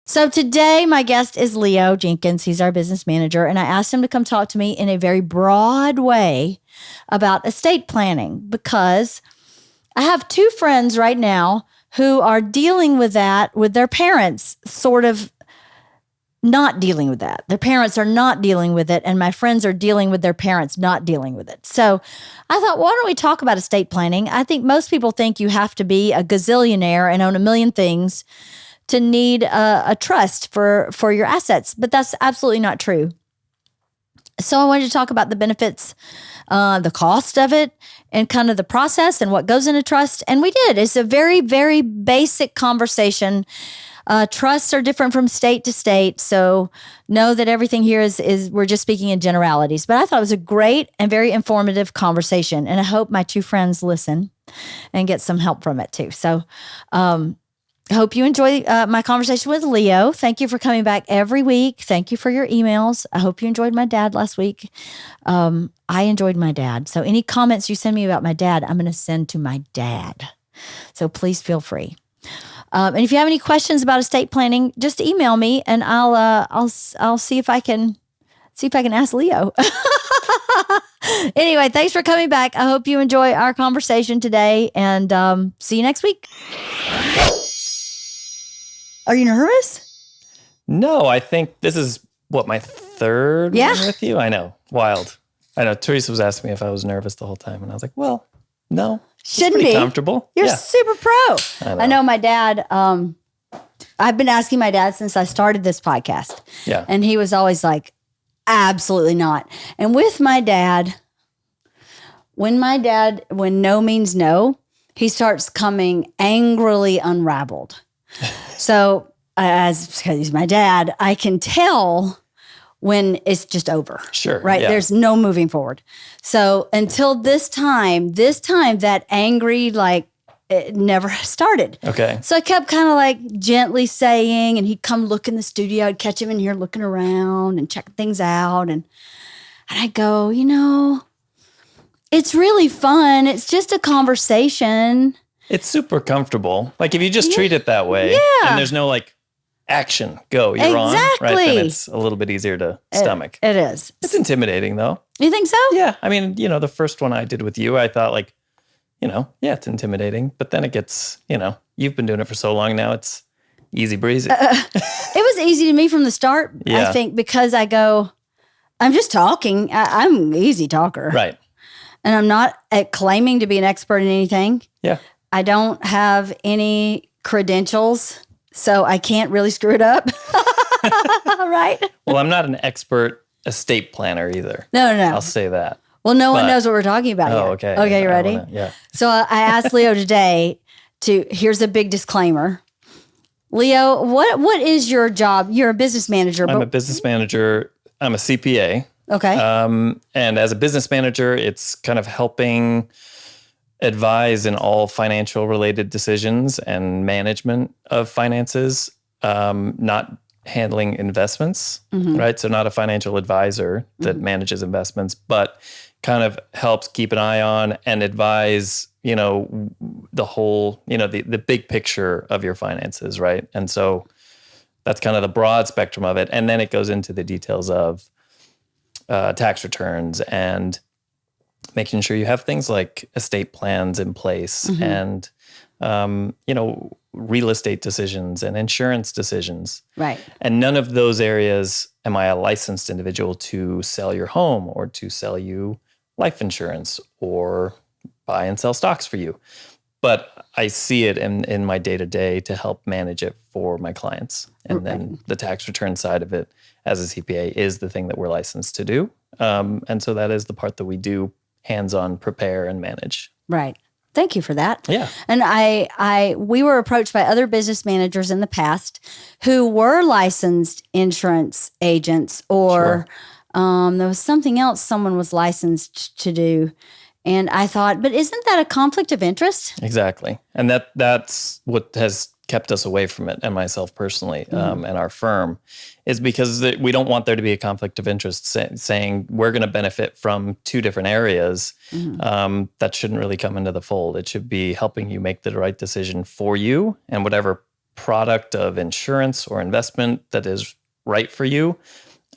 So today, my guest is Leo Jenkins. He's our business manager, and I asked him to come talk to me in a very broad way about estate planning because I have two friends right now who are dealing with that with their parents, sort of not dealing with that. Their parents are not dealing with it, and my friends are dealing with their parents not dealing with it. So I thought, why don't we talk about estate planning? I think most people think you have to be a gazillionaire and own a million things to need a trust for your assets, but that's absolutely not true. So I wanted to talk about the benefits, the cost of it, and kind of the process and what goes into trust. And we did. It's a very, very basic conversation. Trusts are different from state to state. So know that everything here is we're just speaking in generalities. But I thought it was a great and very informative conversation. And I hope my two friends listen and get some help from it too. So I hope you enjoy my conversation with Leo. Thank you for coming back every week. Thank you for your emails. I hope you enjoyed my dad last week. I enjoyed my dad. So any comments you send me about my dad, I'm going to send to my dad. So please feel free. And if you have any questions about estate planning, just email me and I'll see if I can ask Leo. Anyway, thanks for coming back. I hope you enjoy our conversation today and see you next week. Are you nervous? No, I think this is my third one with you. I know. Wild. I know. Teresa was asking me if I was nervous the whole time. And I was like, well, no. Shouldn't be. Comfortable. You're super pro. I know my dad. I've been asking my dad since I started this podcast. Yeah. And he was always like, absolutely not. And with my dad, when no means no, he starts coming angrily unraveled. So because he's my dad, I can tell when it's just over. Sure. Right. Yeah. There's no moving forward. So until this time, that angry, it never started. Okay. So I kept kind of gently saying, and he'd come look in the studio. I'd catch him in here looking around and checking things out. And I'd go, it's really fun. It's just a conversation. It's super comfortable. If you just treat it that way and there's no action, go, you're on, right? Then it's a little bit easier to stomach. It is. It's intimidating though. You think so? Yeah. I mean, the first one I did with you, I thought it's intimidating, but then it gets, you've been doing it for so long now, it's easy breezy. It was easy to me from the start, I think, because I go, I'm just talking. I'm an easy talker. Right. And I'm not claiming to be an expert in anything. Yeah. I don't have any credentials, so I can't really screw it up. Right? Well, I'm not an expert estate planner either. No. I'll say that. Well, no one knows what we're talking about yet. Okay. Okay, you ready? Yeah. So I asked Leo today here's a big disclaimer. Leo, what is your job? You're a business manager. I'm a business manager. I'm a CPA. Okay. And as a business manager, it's kind of helping advise in all financial related decisions and management of finances, not handling investments, right? So not a financial advisor that manages investments, but kind of helps keep an eye on and advise, the whole, the big picture of your finances, right? And so that's kind of the broad spectrum of it. And then it goes into the details of tax returns and making sure you have things like estate plans in place and, real estate decisions and insurance decisions. Right. And none of those areas am I a licensed individual to sell your home or to sell you life insurance or buy and sell stocks for you. But I see it in my day-to-day to help manage it for my clients. And then the tax return side of it as a CPA is the thing that we're licensed to do. And so that is the part that we do hands-on prepare and manage. Right. Thank you for that. Yeah. And we were approached by other business managers in the past who were licensed insurance agents or there was something else someone was licensed to do. And I thought, but isn't that a conflict of interest? Exactly. And that's what has kept us away from it, and myself personally, and our firm, is because we don't want there to be a conflict of interest saying we're going to benefit from two different areas. That shouldn't really come into the fold. It should be helping you make the right decision for you and whatever product of insurance or investment that is right for you,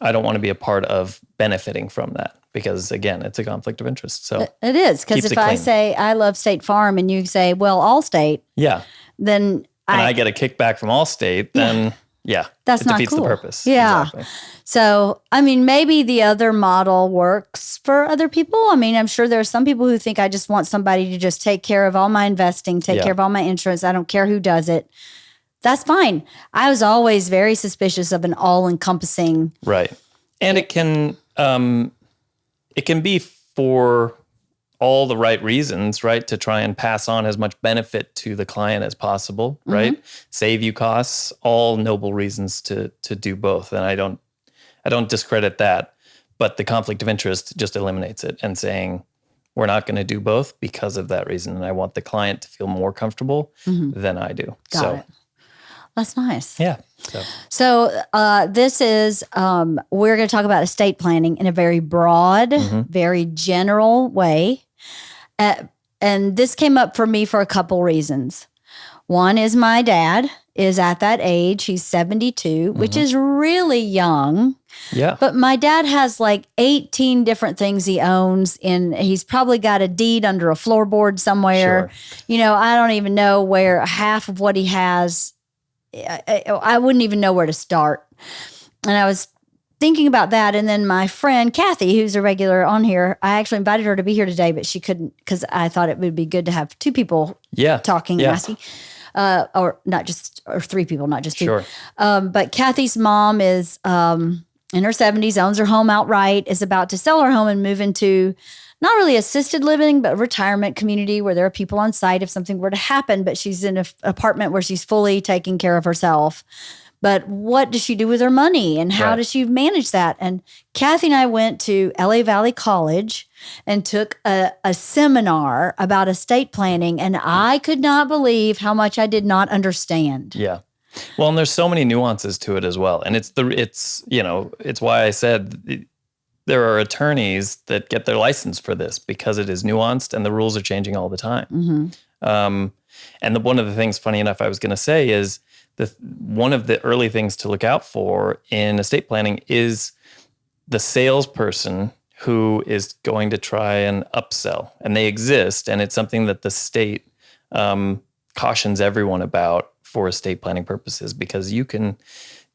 I don't want to be a part of benefiting from that because, again, it's a conflict of interest. So it is, because if I say I love State Farm and you say, well, Allstate, then I get a kickback from Allstate, then that's it not defeats cool. the purpose. Yeah. Exactly. So, I mean, maybe the other model works for other people. I mean, I'm sure there are some people who think I just want somebody to just take care of all my investing, take care of all my insurance. I don't care who does it. That's fine. I was always very suspicious of an all-encompassing. Right. And it can be for all the right reasons, right? To try and pass on as much benefit to the client as possible, right? Save you costs, all noble reasons to do both. And I don't discredit that, but the conflict of interest just eliminates it and saying, we're not going to do both because of that reason. And I want the client to feel more comfortable than I do. Got it. That's nice. Yeah. So this is, we're going to talk about estate planning in a very broad, very general way. And this came up for me for a couple reasons. One is my dad is at that age. He's 72, which is really young. Yeah. But my dad has like 18 different things he owns, and he's probably got a deed under a floorboard somewhere. Sure. You know, I don't even know where half of what he has. I wouldn't even know where to start. And I was thinking about that. And then my friend, Kathy, who's a regular on here, I actually invited her to be here today, but she couldn't because I thought it would be good to have two people talking and asking. Or three people, not just two. Sure. But Kathy's mom is in her 70s, owns her home outright, is about to sell her home and move into not really assisted living, but a retirement community where there are people on site if something were to happen, but she's in an apartment where she's fully taking care of herself. But what does she do with her money and how does she manage that? And Kathy and I went to LA Valley College and took a seminar about estate planning, and I could not believe how much I did not understand. Yeah. Well, and there's so many nuances to it as well. And it's why I said there are attorneys that get their license for this because it is nuanced and the rules are changing all the time. And one of the things, funny enough, I was going to say is one of the early things to look out for in estate planning is the salesperson who is going to try and upsell. And they exist, and it's something that the state cautions everyone about for estate planning purposes, because you can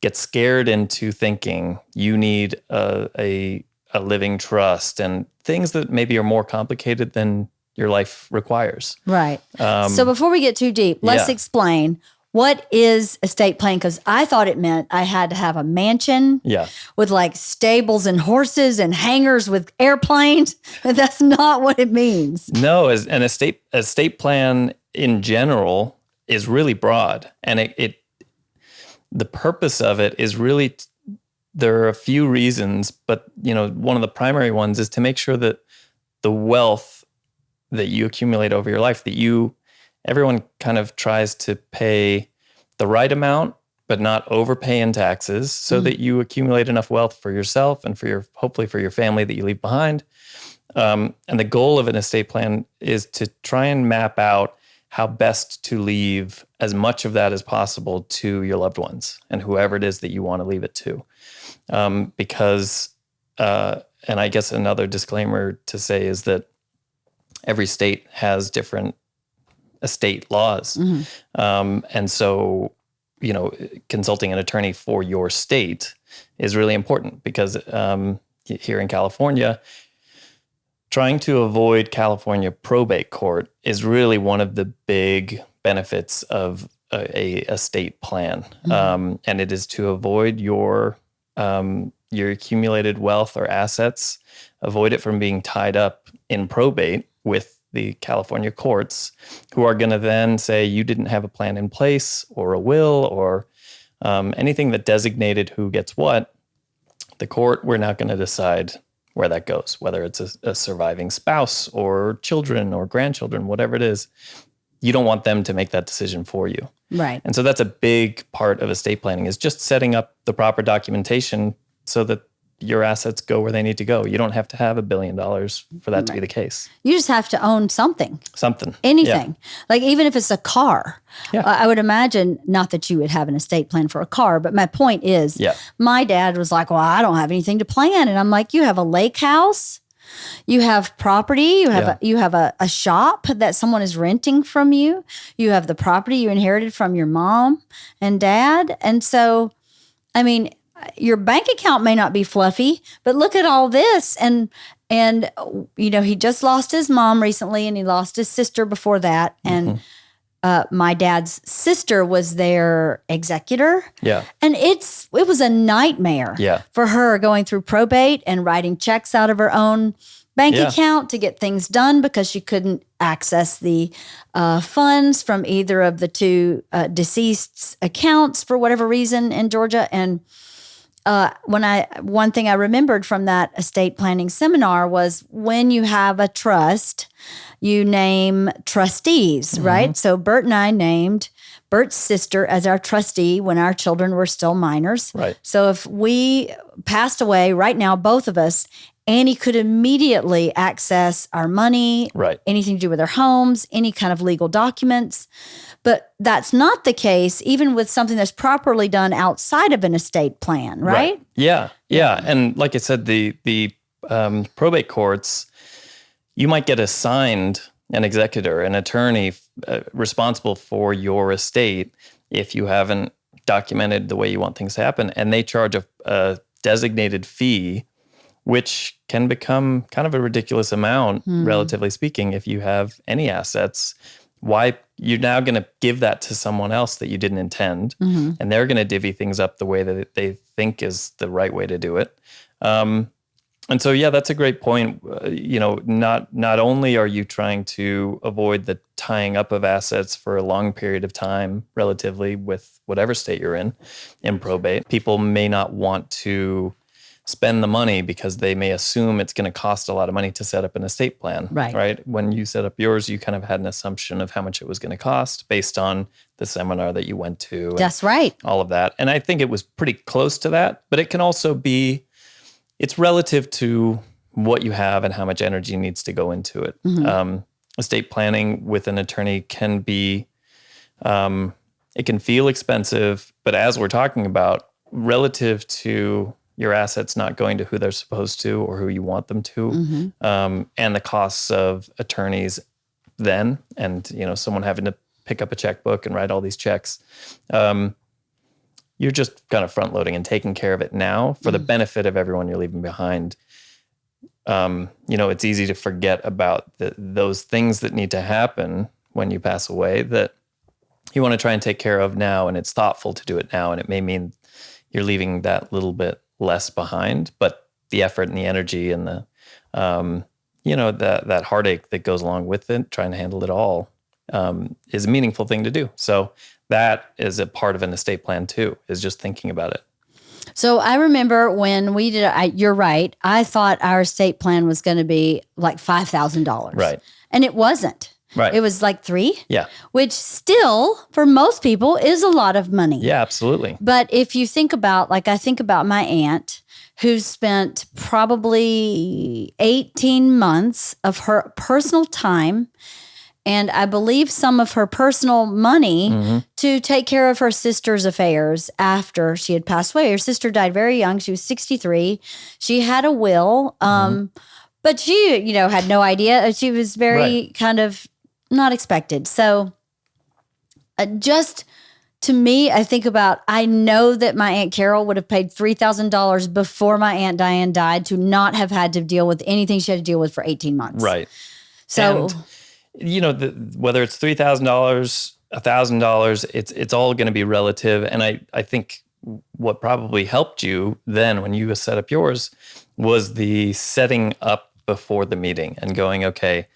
get scared into thinking you need a living trust and things that maybe are more complicated than your life requires. Right. So before we get too deep, let's explain what is estate planning, because I thought it meant I had to have a mansion with like stables and horses and hangars with airplanes. And that's not what it means. No, as an estate plan in general is really broad, and the purpose of it is really there are a few reasons, but one of the primary ones is to make sure that the wealth that you accumulate over your life, everyone kind of tries to pay the right amount, but not overpay in taxes, so that you accumulate enough wealth for yourself and hopefully for your family that you leave behind. And the goal of an estate plan is to try and map out how best to leave as much of that as possible to your loved ones and whoever it is that you want to leave it to. Because, and I guess another disclaimer to say is that every state has different estate laws. And so, consulting an attorney for your state is really important because here in California, trying to avoid California probate court is really one of the big benefits of a estate plan. And it is to avoid your accumulated wealth or assets, avoid it from being tied up in probate with the California courts, who are going to then say you didn't have a plan in place or a will or anything that designated who gets what. The court, we're not going to decide where that goes, whether it's a surviving spouse or children or grandchildren, whatever it is. You don't want them to make that decision for you. Right. And so that's a big part of estate planning, is just setting up the proper documentation so that your assets go where they need to go. You don't have to have $1 billion for that to be the case. You just have to own something. Something. Anything. Yeah. Like even if it's a car. Yeah. I would imagine, not that you would have an estate plan for a car, but my point is, my dad was like, well, I don't have anything to plan. And I'm like, you have a lake house. You have property. You have a shop that someone is renting from you. You have the property you inherited from your mom and dad. And so, I mean, your bank account may not be fluffy, but look at all this. And he just lost his mom recently, and he lost his sister before that. And my dad's sister was their executor. Yeah. And it was a nightmare for her, going through probate and writing checks out of her own bank account to get things done because she couldn't access the funds from either of the two deceased's accounts for whatever reason in Georgia. And one thing I remembered from that estate planning seminar was, when you have a trust, you name trustees, right? So Bert and I named Bert's sister as our trustee when our children were still minors. Right. So if we passed away right now, both of us, Annie could immediately access our money, anything to do with our homes, any kind of legal documents. But that's not the case even with something that's properly done outside of an estate plan, right? Yeah. And like I said, the probate courts, you might get assigned an executor, an attorney responsible for your estate if you haven't documented the way you want things to happen. And they charge a designated fee, which can become kind of a ridiculous amount, relatively speaking, if you have any assets. Why you're now going to give that to someone else that you didn't intend, and they're going to divvy things up the way that they think is the right way to do it. And so, that's a great point. Not only are you trying to avoid the tying up of assets for a long period of time, relatively, with whatever state you're in probate, people may not want to spend the money because they may assume it's going to cost a lot of money to set up an estate plan. Right. When you set up yours, you kind of had an assumption of how much it was going to cost based on the seminar that you went to. That's right. All of that. And I think it was pretty close to that, but it can also be, it's relative to what you have and how much energy needs to go into it. Estate planning with an attorney can be, it can feel expensive, but as we're talking about, relative to your assets not going to who they're supposed to or who you want them to, and the costs of attorneys then, and someone having to pick up a checkbook and write all these checks, you're just kind of front loading and taking care of it now for the benefit of everyone you're leaving behind. It's easy to forget about those things that need to happen when you pass away that you want to try and take care of now, and it's thoughtful to do it now, and it may mean you're leaving that little bit less behind, but the effort and the energy and the that heartache that goes along with it, trying to handle it all, is a meaningful thing to do. So that is a part of an estate plan too, is just thinking about it. So I remember when we did, you're right, I thought our estate plan was going to be like $5,000. Right. And it wasn't. Right. It was like 3. Yeah. Which still, for most people, is a lot of money. Yeah, absolutely. But if you think about, I think about my aunt, who spent probably 18 months of her personal time, and I believe some of her personal money to take care of her sister's affairs after she had passed away. Her sister died very young. She was 63. She had a will, but she, had no idea. She was very kind of not expected. So just to me, I know that my Aunt Carol would have paid $3,000 before my Aunt Diane died to not have had to deal with anything she had to deal with for 18 months. Right. So, and, whether it's $3,000, $1,000, it's all going to be relative. And I think what probably helped you then when you set up yours was the setting up before the meeting and going, okay,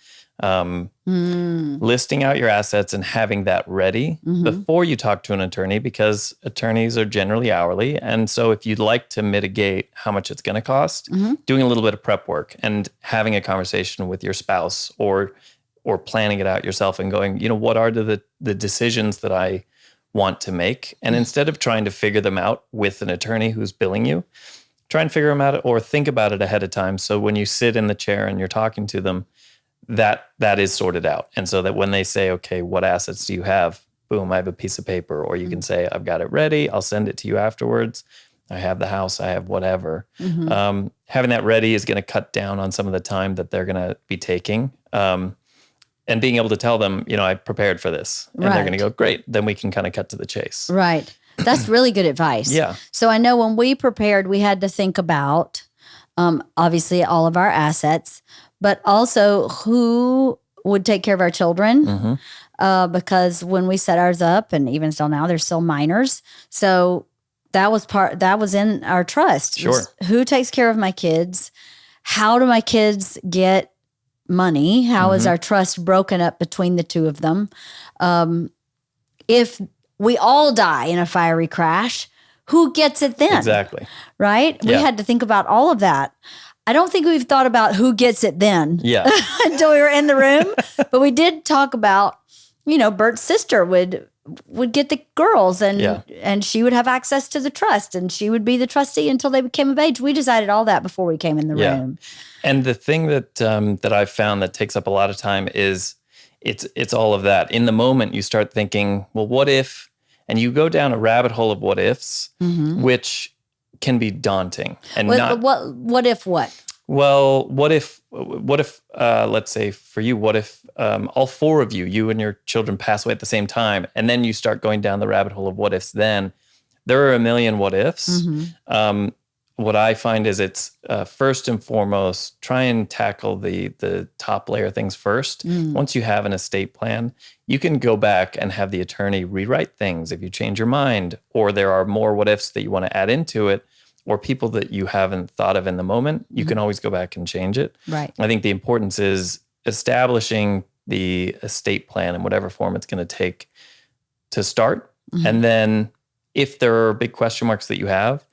listing out your assets and having that ready before you talk to an attorney, because attorneys are generally hourly. And so if you'd like to mitigate how much it's going to cost, doing a little bit of prep work and having a conversation with your spouse or planning it out yourself and going, what are the decisions that I want to make? And instead of trying to figure them out with an attorney who's billing you, try and figure them out or think about it ahead of time. So when you sit in the chair and you're talking to them, that is sorted out. And so that when they say, okay, what assets do you have? Boom, I have a piece of paper. Or you can say, I've got it ready. I'll send it to you afterwards. I have the house. I have whatever. Having that ready is going to cut down on some of the time that they're going to be taking. And being able to tell them, I prepared for this. And they're going to go, great. Then we can kind of cut to the chase. Right. That's really good advice. Yeah. So I know when we prepared, we had to think about, obviously, all of our assets, but also who would take care of our children. Because when we set ours up, and even still now, they're still minors. So that was in our trust. Sure. Who takes care of my kids? How do my kids get money? How is our trust broken up between the two of them? If we all die in a fiery crash, who gets it then? Exactly. Right? Yeah. We had to think about all of that. I don't think we've thought about who gets it then until we were in the room. But we did talk about, Bert's sister would get the girls and she would have access to the trust and she would be the trustee until they became of age. We decided all that before we came in the room. And the thing that I've found that takes up a lot of time is it's all of that. In the moment, you start thinking, well, what if? And you go down a rabbit hole of what ifs, which can be daunting. And what if what? Well, what if? Let's say for you, what if all four of you and your children pass away at the same time, and then you start going down the rabbit hole of what ifs? Then there are a million what ifs. What I find is it's first and foremost, try and tackle the top layer things first. Once you have an estate plan, you can go back and have the attorney rewrite things if you change your mind, or there are more what ifs that you want to add into it, or people that you haven't thought of in the moment, you can always go back and change it. Right. I think the importance is establishing the estate plan in whatever form it's going to take to start. And then if there are big question marks that you have,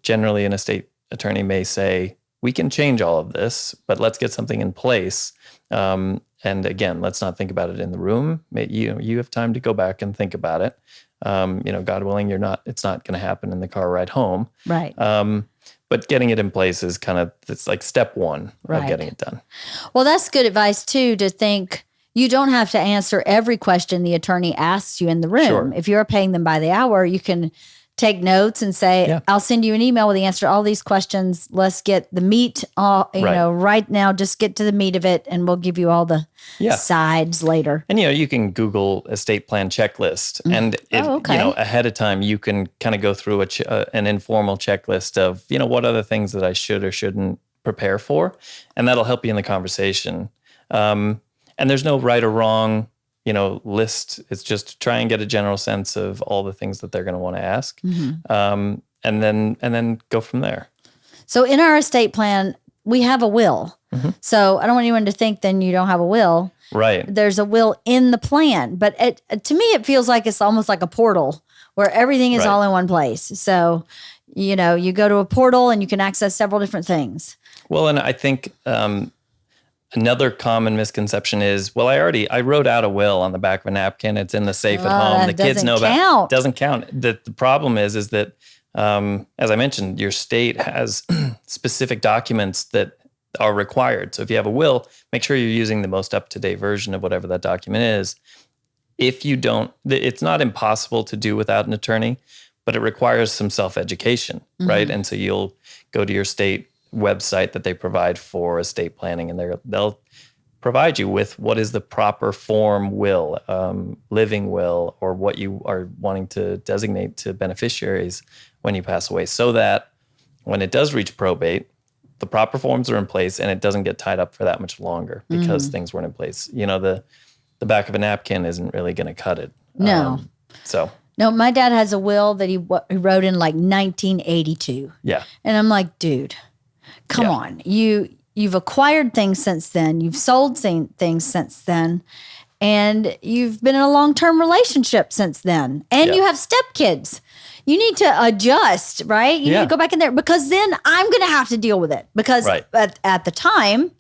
generally an estate attorney may say, we can change all of this, but let's get something in place. And again, let's not think about it in the room. You have time to go back and think about it. God willing, it's not going to happen in the car ride home. Right. But getting it in place is it's like step one of getting it done. Well, that's good advice too, to think you don't have to answer every question the attorney asks you in the room. Sure. If you're paying them by the hour, you can take notes and say, I'll send you an email with the answer to all these questions. Let's get the meat, right now, just get to the meat of it, and we'll give you all the sides later. And, you can Google estate plan checklist. And, ahead of time, you can kind of go through an informal checklist of, what other things that I should or shouldn't prepare for. And that'll help you in the conversation. And there's no right or wrong list. It's just try and get a general sense of all the things that they're going to want to ask. And then go from there. So in our estate plan, we have a will. So I don't want anyone to think then you don't have a will. Right. There's a will in the plan, but to me, it feels like it's almost like a portal where everything is all in one place. So, you go to a portal and you can access several different things. Well, and I think, another common misconception is, well, I wrote out a will on the back of a napkin. It's in the safe at home. The kids know about it. Doesn't count. The problem is that, as I mentioned, your state has specific documents that are required. So if you have a will, make sure you're using the most up-to-date version of whatever that document is. If you don't, it's not impossible to do without an attorney, but it requires some self-education, right? And so you'll go to your state website that they provide for estate planning, and they'll provide you with what is the proper form will, living will, or what you are wanting to designate to beneficiaries when you pass away, so that when it does reach probate, the proper forms are in place and it doesn't get tied up for that much longer because things weren't in place. The back of a napkin isn't really going to cut it. No. No, my dad has a will that he wrote in like 1982. Yeah. And I'm like, dude, come on. You've acquired things since then. You've sold things since then. And you've been in a long-term relationship since then. And you have stepkids. You need to adjust, right? You need to go back in there, because then I'm going to have to deal with it. Because at the time,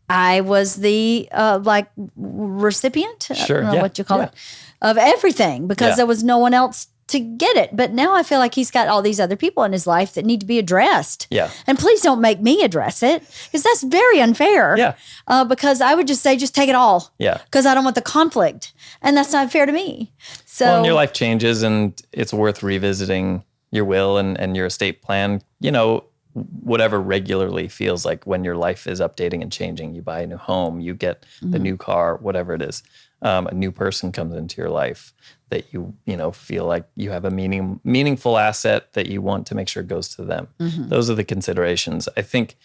I was the recipient, I don't know what you call it, of everything, because there was no one else to get it. But now I feel like he's got all these other people in his life that need to be addressed. Yeah. And please don't make me address it, because that's very unfair. Yeah. Because I would just say, just take it all. Yeah. Because I don't want the conflict. And that's not fair to me. So Well, and your life changes, and it's worth revisiting your will and your estate plan, whatever regularly feels like when your life is updating and changing. You buy a new home, you get the new car, whatever it is. A new person comes into your life that you feel like you have a meaningful asset that you want to make sure goes to them. Those are the considerations. I think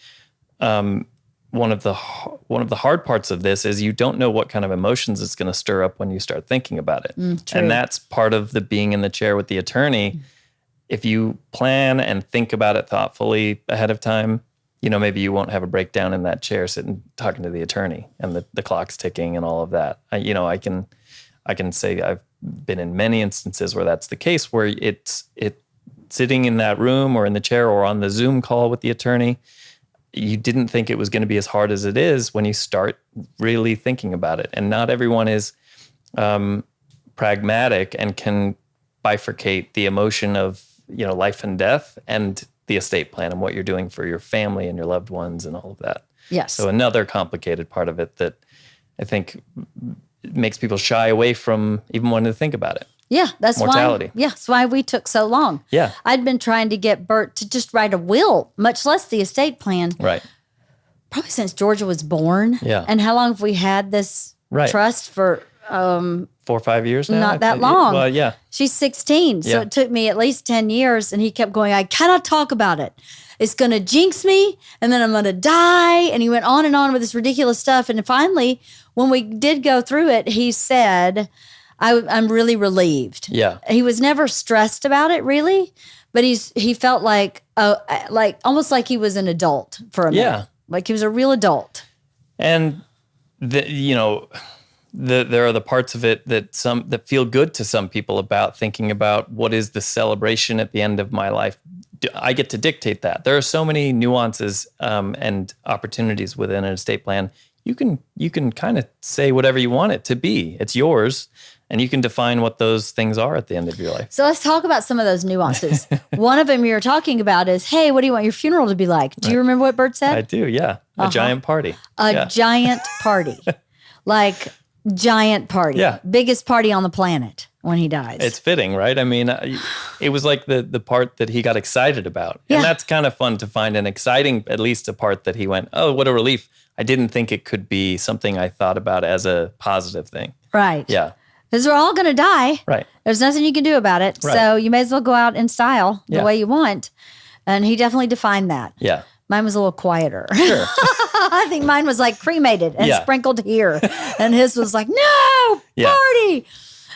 one of the hard parts of this is you don't know what kind of emotions it's going to stir up when you start thinking about it. True. And that's part of the being in the chair with the attorney. If you plan and think about it thoughtfully ahead of time, maybe you won't have a breakdown in that chair sitting talking to the attorney and the clock's ticking and all of that. I can say I've been in many instances where that's the case, where it's sitting in that room or in the chair or on the Zoom call with the attorney. You didn't think it was going to be as hard as it is when you start really thinking about it. And not everyone is pragmatic and can bifurcate the emotion of life and death and the estate plan and what you're doing for your family and your loved ones and all of that. Yes. So another complicated part of it that I think makes people shy away from even wanting to think about it. Yeah, that's mortality. That's why we took so long. Yeah. I'd been trying to get Bert to just write a will, much less the estate plan. Right. Probably since Georgia was born. Yeah. And how long have we had this trust for? 4 or 5 years now? Not that long. Well, yeah. She's 16. So Yeah. it took me at least 10 years. And he kept going, I cannot talk about it. It's going to jinx me. And then I'm going to die. And he went on with this ridiculous stuff. And finally, when we did go through it, he said, I'm really relieved. Yeah. He was never stressed about it, really. But he felt like almost like he was an adult for a minute. Yeah. Like he was a real adult. And there are the parts of it that feel good to some people about thinking about what is the celebration at the end of my life. I get to dictate that. There are so many nuances and opportunities within an estate plan. You can kind of say whatever you want it to be. It's yours, and you can define what those things are at the end of your life. So let's talk about some of those nuances. One of them you're talking about is, hey, what do you want your funeral to be like? Do you remember what Bert said? I do, yeah. A giant party. Giant party. Like giant party. Yeah. Biggest party on the planet when he dies. It's fitting, right? I mean, it was like the part that he got excited about. Yeah. And that's kind of fun to find an exciting, at least a part that he went, oh, what a relief. I didn't think it could be something I thought about as a positive thing. Right. Yeah. Because we're all going to die. Right. There's nothing you can do about it. Right. So you may as well go out in style the Yeah. way you want. And he definitely defined that. Yeah. Mine was a little quieter. Sure. I think mine was like cremated and Yeah. sprinkled here. And his was like, no, Yeah. party.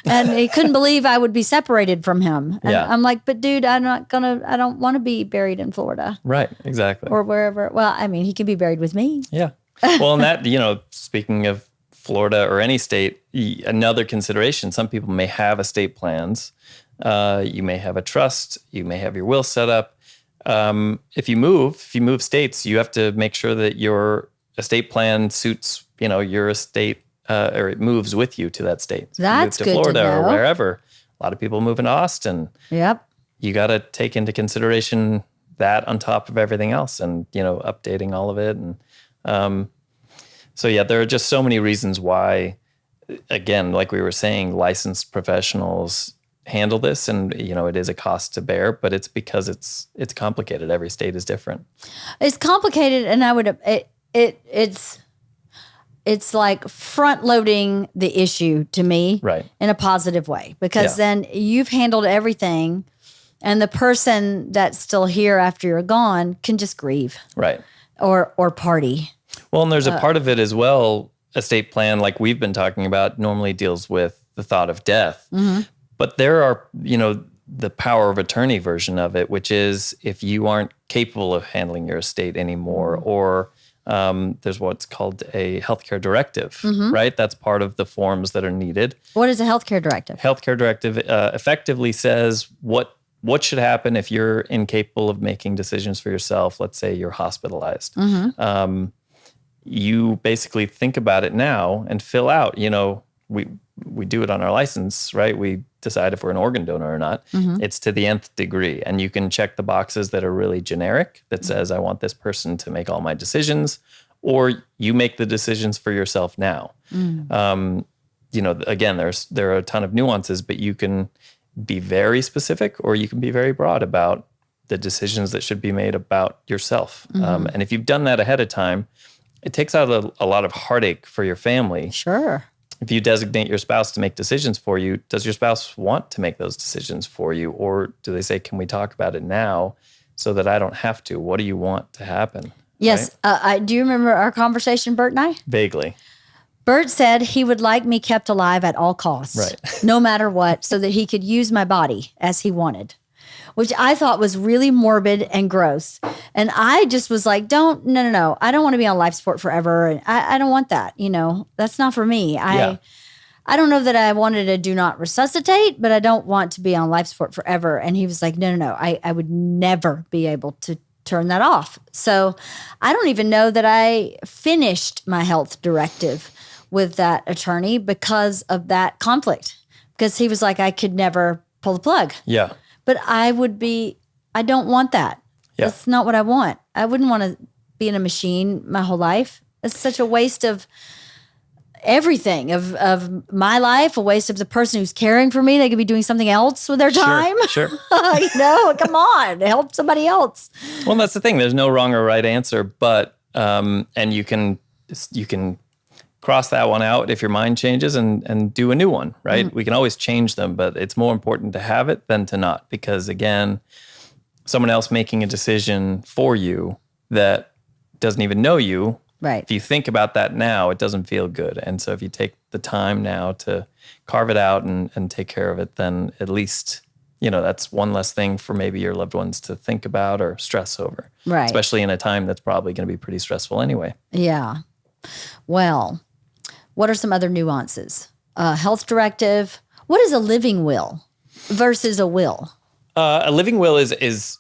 And he couldn't believe I would be separated from him. And Yeah. I'm like, but dude, I don't want to be buried in Florida Right. Exactly. or wherever. Well, I mean, he can be buried with me. Yeah. Well, and that, speaking of Florida or any state, another consideration, some people may have estate plans. You may have a trust. You may have your will set up. If you move states, you have to make sure that your estate plan suits, your estate, or it moves with you to that state. So That's you move to good to Florida or know. wherever. A lot of people move into Austin. Yep. You got to take into consideration that on top of everything else, and updating all of it. And so yeah, there are just so many reasons why. Again, like we were saying, licensed professionals handle this, and it is a cost to bear, but it's because it's complicated. Every state is different. It's complicated, and I would it's like front loading the issue to me, Right. in a positive way, because Yeah. then you've handled everything, and the person that's still here after you're gone can just grieve Right. or party. Well, and there's a part of it as well. Estate plan, like we've been talking about, normally deals with the thought of death. Mm-hmm. But there are, the power of attorney version of it, which is if you aren't capable of handling your estate anymore, or there's what's called a healthcare directive, right? That's part of the forms that are needed. What is a healthcare directive? Healthcare directive effectively says what should happen if you're incapable of making decisions for yourself. Let's say you're hospitalized. You basically think about it now and fill out. We do it on our license, right? We decide if we're an organ donor or not. It's to the nth degree. And you can check the boxes that are really generic that says, I want this person to make all my decisions, or you make the decisions for yourself now. Again, there are a ton of nuances, but you can be very specific or you can be very broad about the decisions that should be made about yourself. And if you've done that ahead of time, it takes out a lot of heartache for your family. Sure. If you designate your spouse to make decisions for you, does your spouse want to make those decisions for you? Or do they say, can we talk about it now so that I don't have to? What do you want to happen? Yes. Right? Do you remember our conversation, Bert and I? Vaguely. Bert said he would like me kept alive at all costs, Right. no matter what, so that he could use my body as he wanted, which I thought was really morbid and gross. And I just was like, no. I don't want to be on life support forever. And I don't want that. That's not for me. I don't know that I wanted to do not resuscitate, but I don't want to be on life support forever. And he was like, no. I would never be able to turn that off. So I don't even know that I finished my health directive with that attorney because of that conflict. Because he was like, I could never pull the plug. Yeah. But I don't want that. Yeah. That's not what I want. I wouldn't want to be in a machine my whole life. It's such a waste of everything, of my life, a waste of the person who's caring for me. They could be doing something else with their time. Sure. Come on, help somebody else. Well, that's the thing. There's no wrong or right answer, but, and you can cross that one out if your mind changes and do a new one, right? We can always change them, but it's more important to have it than to not, because again, someone else making a decision for you that doesn't even know you, right? If you think about that now, it doesn't feel good. And so if you take the time now to carve it out and take care of it, then at least, that's one less thing for maybe your loved ones to think about or stress over. Right. Especially in a time that's probably going to be pretty stressful anyway. Yeah. Well, what are some other nuances? Health directive. What is a living will versus a will? A living will is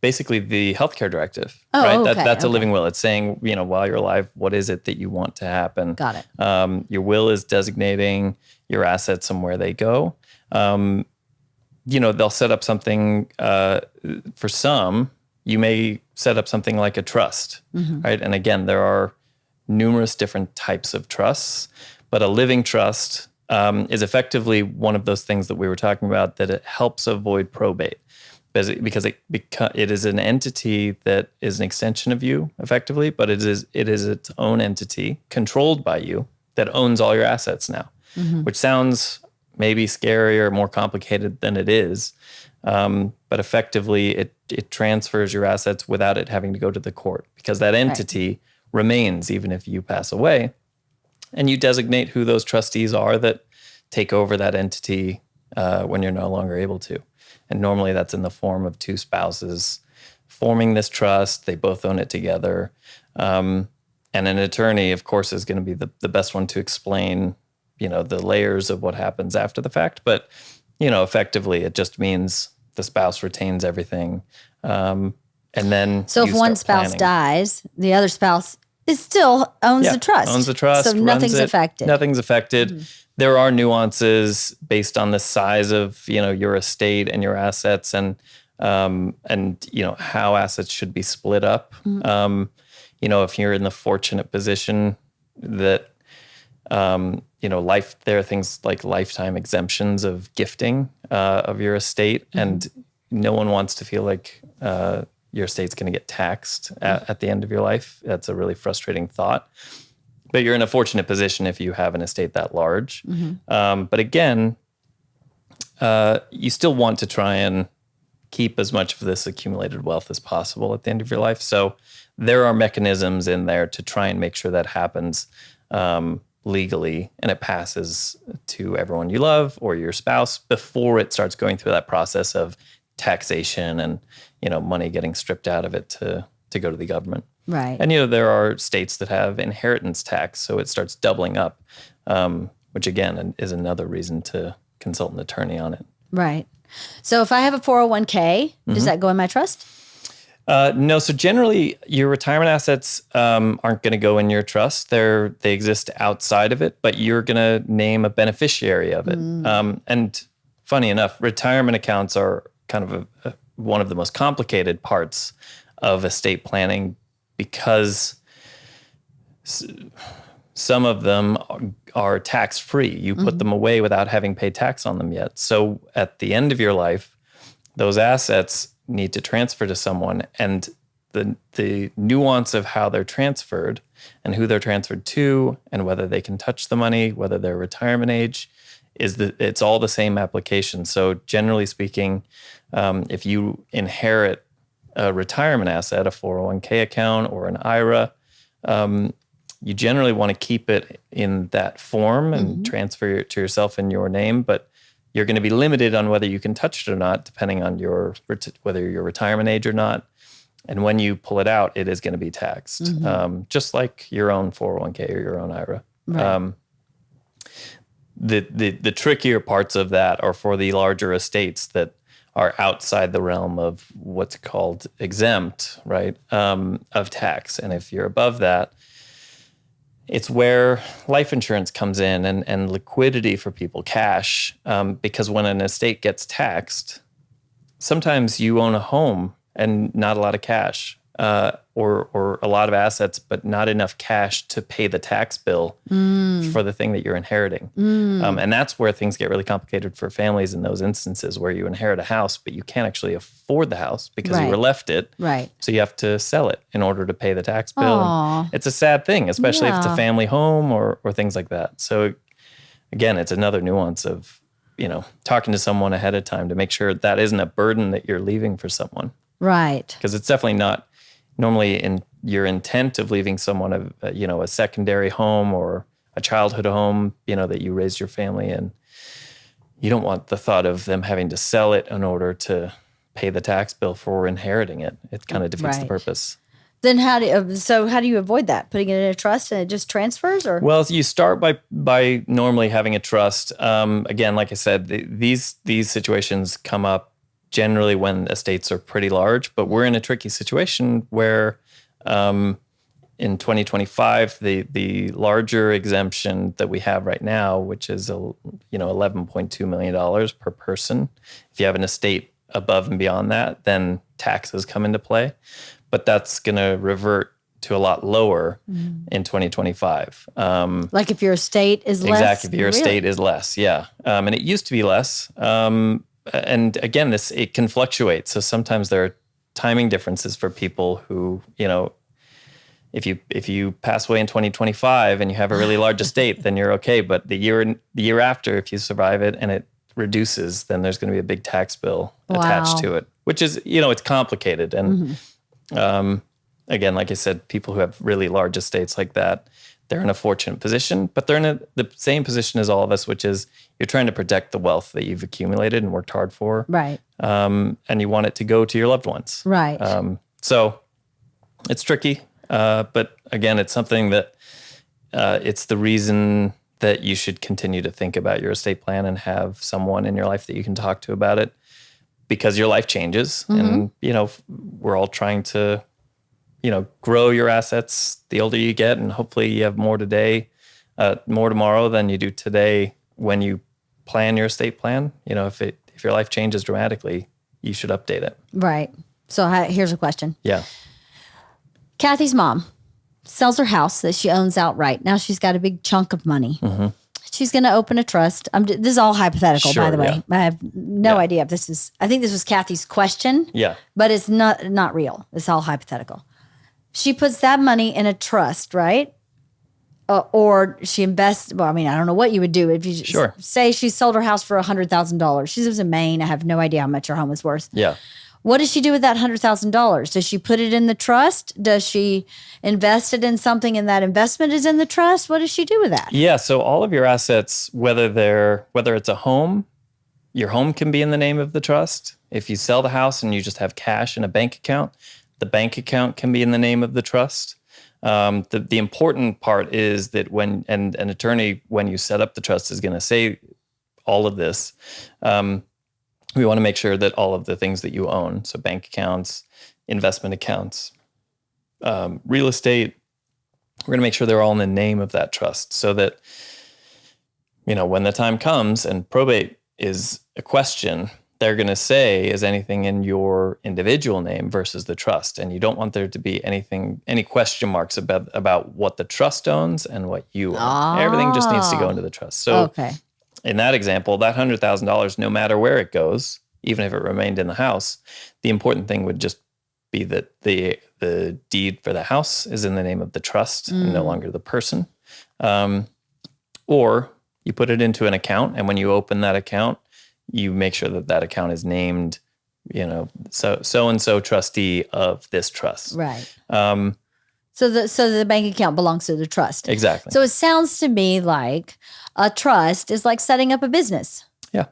basically the healthcare directive, right? Okay, That's a living will. It's saying, while you're alive, what is it that you want to happen? Got it. Your will is designating your assets and where they go. They'll set up something for some. You may set up something like a trust, right? And again, there are numerous different types of trusts, but a living trust is effectively one of those things that we were talking about, that it helps avoid probate because it is an entity that is an extension of you effectively, but it is its own entity controlled by you that owns all your assets now, which sounds maybe scary or more complicated than it is. But effectively it transfers your assets without it having to go to the court, because that entity remains even if you pass away, and you designate who those trustees are that take over that entity when you're no longer able to. And normally that's in the form of two spouses forming this trust. They both own it together. And an attorney, of course, is going to be the best one to explain, the layers of what happens after the fact. But, effectively it just means the spouse retains everything. And then so if one spouse dies, the other spouse still owns the trust. Owns the trust. So nothing's affected. Nothing's affected. There are nuances based on the size of, your estate and your assets and how assets should be split up. If you're in the fortunate position that, there are things like lifetime exemptions of gifting of your estate, and no one wants to feel like your estate's going to get taxed at the end of your life. That's a really frustrating thought. But you're in a fortunate position if you have an estate that large. But again, you still want to try and keep as much of this accumulated wealth as possible at the end of your life. So there are mechanisms in there to try and make sure that happens legally, and it passes to everyone you love or your spouse before it starts going through that process of taxation and money getting stripped out of it to go to the government. Right. And there are states that have inheritance tax, so it starts doubling up, which again is another reason to consult an attorney on it. Right. So if I have a 401k, does that go in my trust? No, so generally your retirement assets aren't going to go in your trust. They exist outside of it, but you're going to name a beneficiary of it. And funny enough, retirement accounts are kind of one of the most complicated parts of estate planning because some of them are tax-free. You put them away without having paid tax on them yet. So at the end of your life, those assets need to transfer to someone, and the nuance of how they're transferred and who they're transferred to and whether they can touch the money, whether they're retirement age, it's all the same application. So generally speaking, if you inherit a retirement asset, a 401k account or an IRA, you generally want to keep it in that form and transfer it to yourself in your name, but you're going to be limited on whether you can touch it or not, depending on whether you're retirement age or not. And when you pull it out, it is going to be taxed, just like your own 401k or your own IRA. Right. The trickier parts of that are for the larger estates that are outside the realm of what's called exempt, right, of tax. And if you're above that, it's where life insurance comes in and liquidity for people, cash, because when an estate gets taxed, sometimes you own a home and not a lot of cash, or a lot of assets, but not enough cash to pay the tax bill for the thing that you're inheriting. And that's where things get really complicated for families in those instances where you inherit a house, but you can't actually afford the house because you were left it. Right. So you have to sell it in order to pay the tax bill. And it's a sad thing, especially if it's a family home or things like that. So again, it's another nuance of, talking to someone ahead of time to make sure that isn't a burden that you're leaving for someone. Right. Because it's definitely not normally in your intent of leaving someone a secondary home or a childhood home, that you raised your family in. You don't want the thought of them having to sell it in order to pay the tax bill for inheriting it. It kind of defeats the purpose. Then how do you avoid that? Putting it in a trust and it just transfers, or? Well, you start by normally having a trust. Again, like I said, these situations come up generally when estates are pretty large, but we're in a tricky situation where in 2025, the larger exemption that we have right now, which is $11.2 million per person. If you have an estate above and beyond that, then taxes come into play. But that's going to revert to a lot lower in 2025. Like if your estate is less? Exactly, if your estate is less, yeah. And it used to be less. And again, it can fluctuate. So sometimes there are timing differences for people who, if you pass away in 2025 and you have a really large estate, then you're okay. But the year after, if you survive it and it reduces, then there's going to be a big tax bill attached to it, which is, it's complicated. And again, like I said, people who have really large estates like that, they're in a fortunate position, but they're in the same position as all of us, which is you're trying to protect the wealth that you've accumulated and worked hard for. Right. And you want it to go to your loved ones. Right. So it's tricky. But again, it's something that it's the reason that you should continue to think about your estate plan and have someone in your life that you can talk to about it, because your life changes. And, we're all trying to grow your assets the older you get, and hopefully you have more tomorrow than you do today when you plan your estate plan. If your life changes dramatically, you should update it. Right. So here's a question. Yeah. Kathy's mom sells her house that she owns outright. Now she's got a big chunk of money. She's going to open a trust. This is all hypothetical, by the way. I have no idea if this is, I think this was Kathy's question. Yeah. But it's not real. It's all hypothetical. She puts that money in a trust, right? Or she invests. Well, I don't know what you would do if you say she sold her house for $100,000. She lives in Maine. I have no idea how much her home is worth. Yeah. What does she do with that $100,000? Does she put it in the trust? Does she invest it in something and that investment is in the trust? What does she do with that? Yeah. So all of your assets, whether it's a home, your home can be in the name of the trust. If you sell the house and you just have cash in a bank account, the bank account can be in the name of the trust. The important part is that when an attorney, when you set up the trust, is going to say all of this. we want to make sure that all of the things that you own, so bank accounts, investment accounts, real estate, we're going to make sure they're all in the name of that trust so that, when the time comes and probate is a question, they're going to say, is anything in your individual name versus the trust? And you don't want there to be any question marks about what the trust owns and what you own. Everything just needs to go into the trust. So in that example, that $100,000, no matter where it goes, even if it remained in the house, the important thing would just be that the deed for the house is in the name of the trust and no longer the person. Or you put it into an account, and when you open that account, you make sure that account is named, so-and-so trustee of this trust. Right. So the bank account belongs to the trust. Exactly. So it sounds to me like a trust is like setting up a business. Yeah.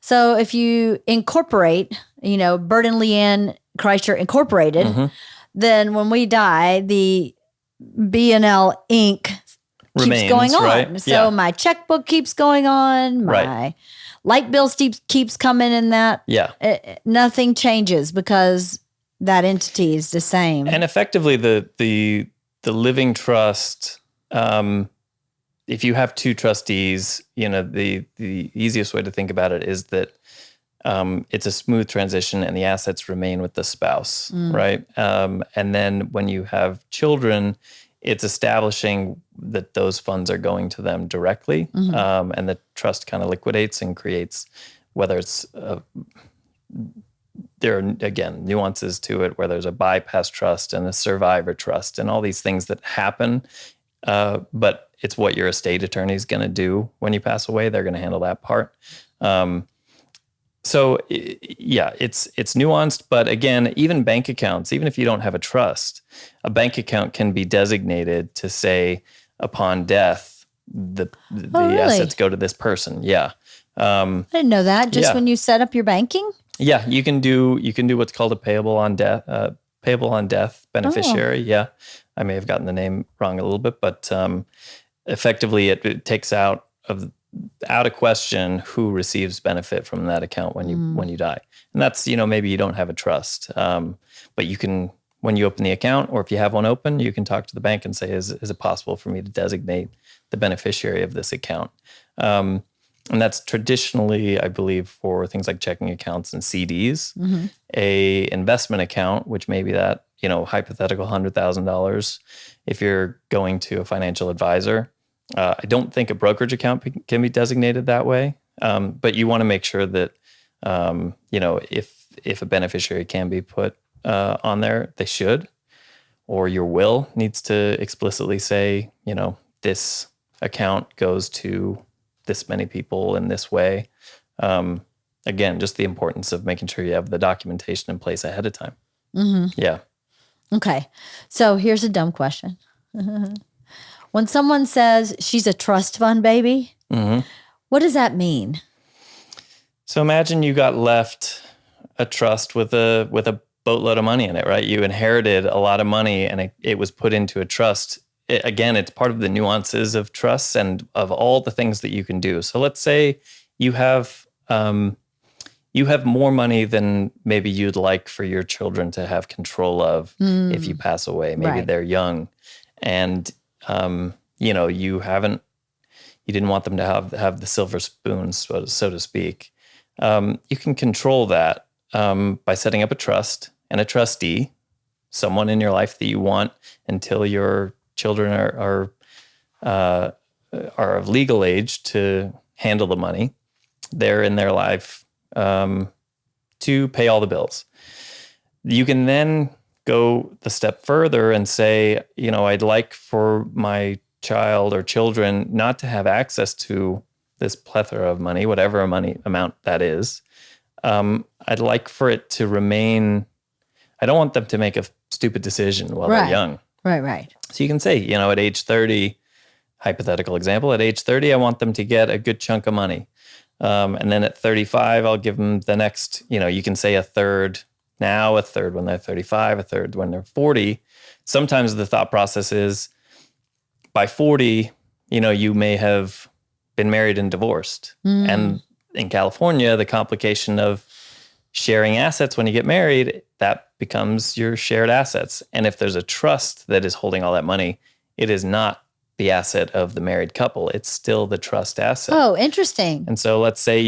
So if you incorporate, Bert and Leanne Kreischer Incorporated, then when we die, the B&L Inc. remains, keeps going on. Right? So my checkbook keeps going on. My light bill keeps coming in that. Yeah. Nothing changes because that entity is the same. And effectively, the living trust, if you have two trustees, the easiest way to think about it is that it's a smooth transition and the assets remain with the spouse, right? And then when you have children, it's establishing that those funds are going to them directly, and the trust kind of liquidates and creates, whether it's there are, again, nuances to it, where there's a bypass trust and a survivor trust and all these things that happen. But it's what your estate attorney is going to do when you pass away. They're going to handle that part. So yeah, it's nuanced, but again, even bank accounts, even if you don't have a trust, a bank account can be designated to say, upon death, the really? assets go to this person. Yeah. I didn't know that. Just when you set up your banking? Yeah, you can do what's called a payable on death beneficiary. Yeah, I may have gotten the name wrong a little bit, but effectively it takes out of question who receives benefit from that account when you die, and that's maybe you don't have a trust, but you can, when you open the account, or if you have one open, you can talk to the bank and say, is it possible for me to designate the beneficiary of this account? And that's traditionally, I believe, for things like checking accounts and CDs. A investment account, which may be that, hypothetical $100,000, if you're going to a financial advisor. I don't think a brokerage account can be designated that way, but you want to make sure that, if a beneficiary can be put on there, they should, or your will needs to explicitly say, this account goes to this many people in this way. Again, just the importance of making sure you have the documentation in place ahead of time. Yeah. Okay. So here's a dumb question. When someone says she's a trust fund baby, what does that mean? So imagine you got left a trust with a boatload of money in it, right? You inherited a lot of money and it was put into a trust. Again, it's part of the nuances of trusts and of all the things that you can do. So let's say you have more money than maybe you'd like for your children to have control of if you pass away. Maybe they're young, and you didn't want them to have the silver spoon, so to speak. You can control that by setting up a trust and a trustee, someone in your life that you want until your children are of legal age to handle the money. They're in their life to pay all the bills. You can then go the step further and say, I'd like for my child or children not to have access to this plethora of money, whatever money amount that is. I'd like for it to remain. I don't want them to make a stupid decision while they're young. Right. So you can say, at age 30, hypothetical example, at age 30, I want them to get a good chunk of money. And then at 35, I'll give them the next, you can say a third now, a third when they're 35, a third when they're 40. Sometimes the thought process is by 40, you may have been married and divorced. And in California, the complication of sharing assets when you get married, that becomes your shared assets. And if there's a trust that is holding all that money, it is not the asset of the married couple. It's still the trust asset. Oh, interesting. And so let's say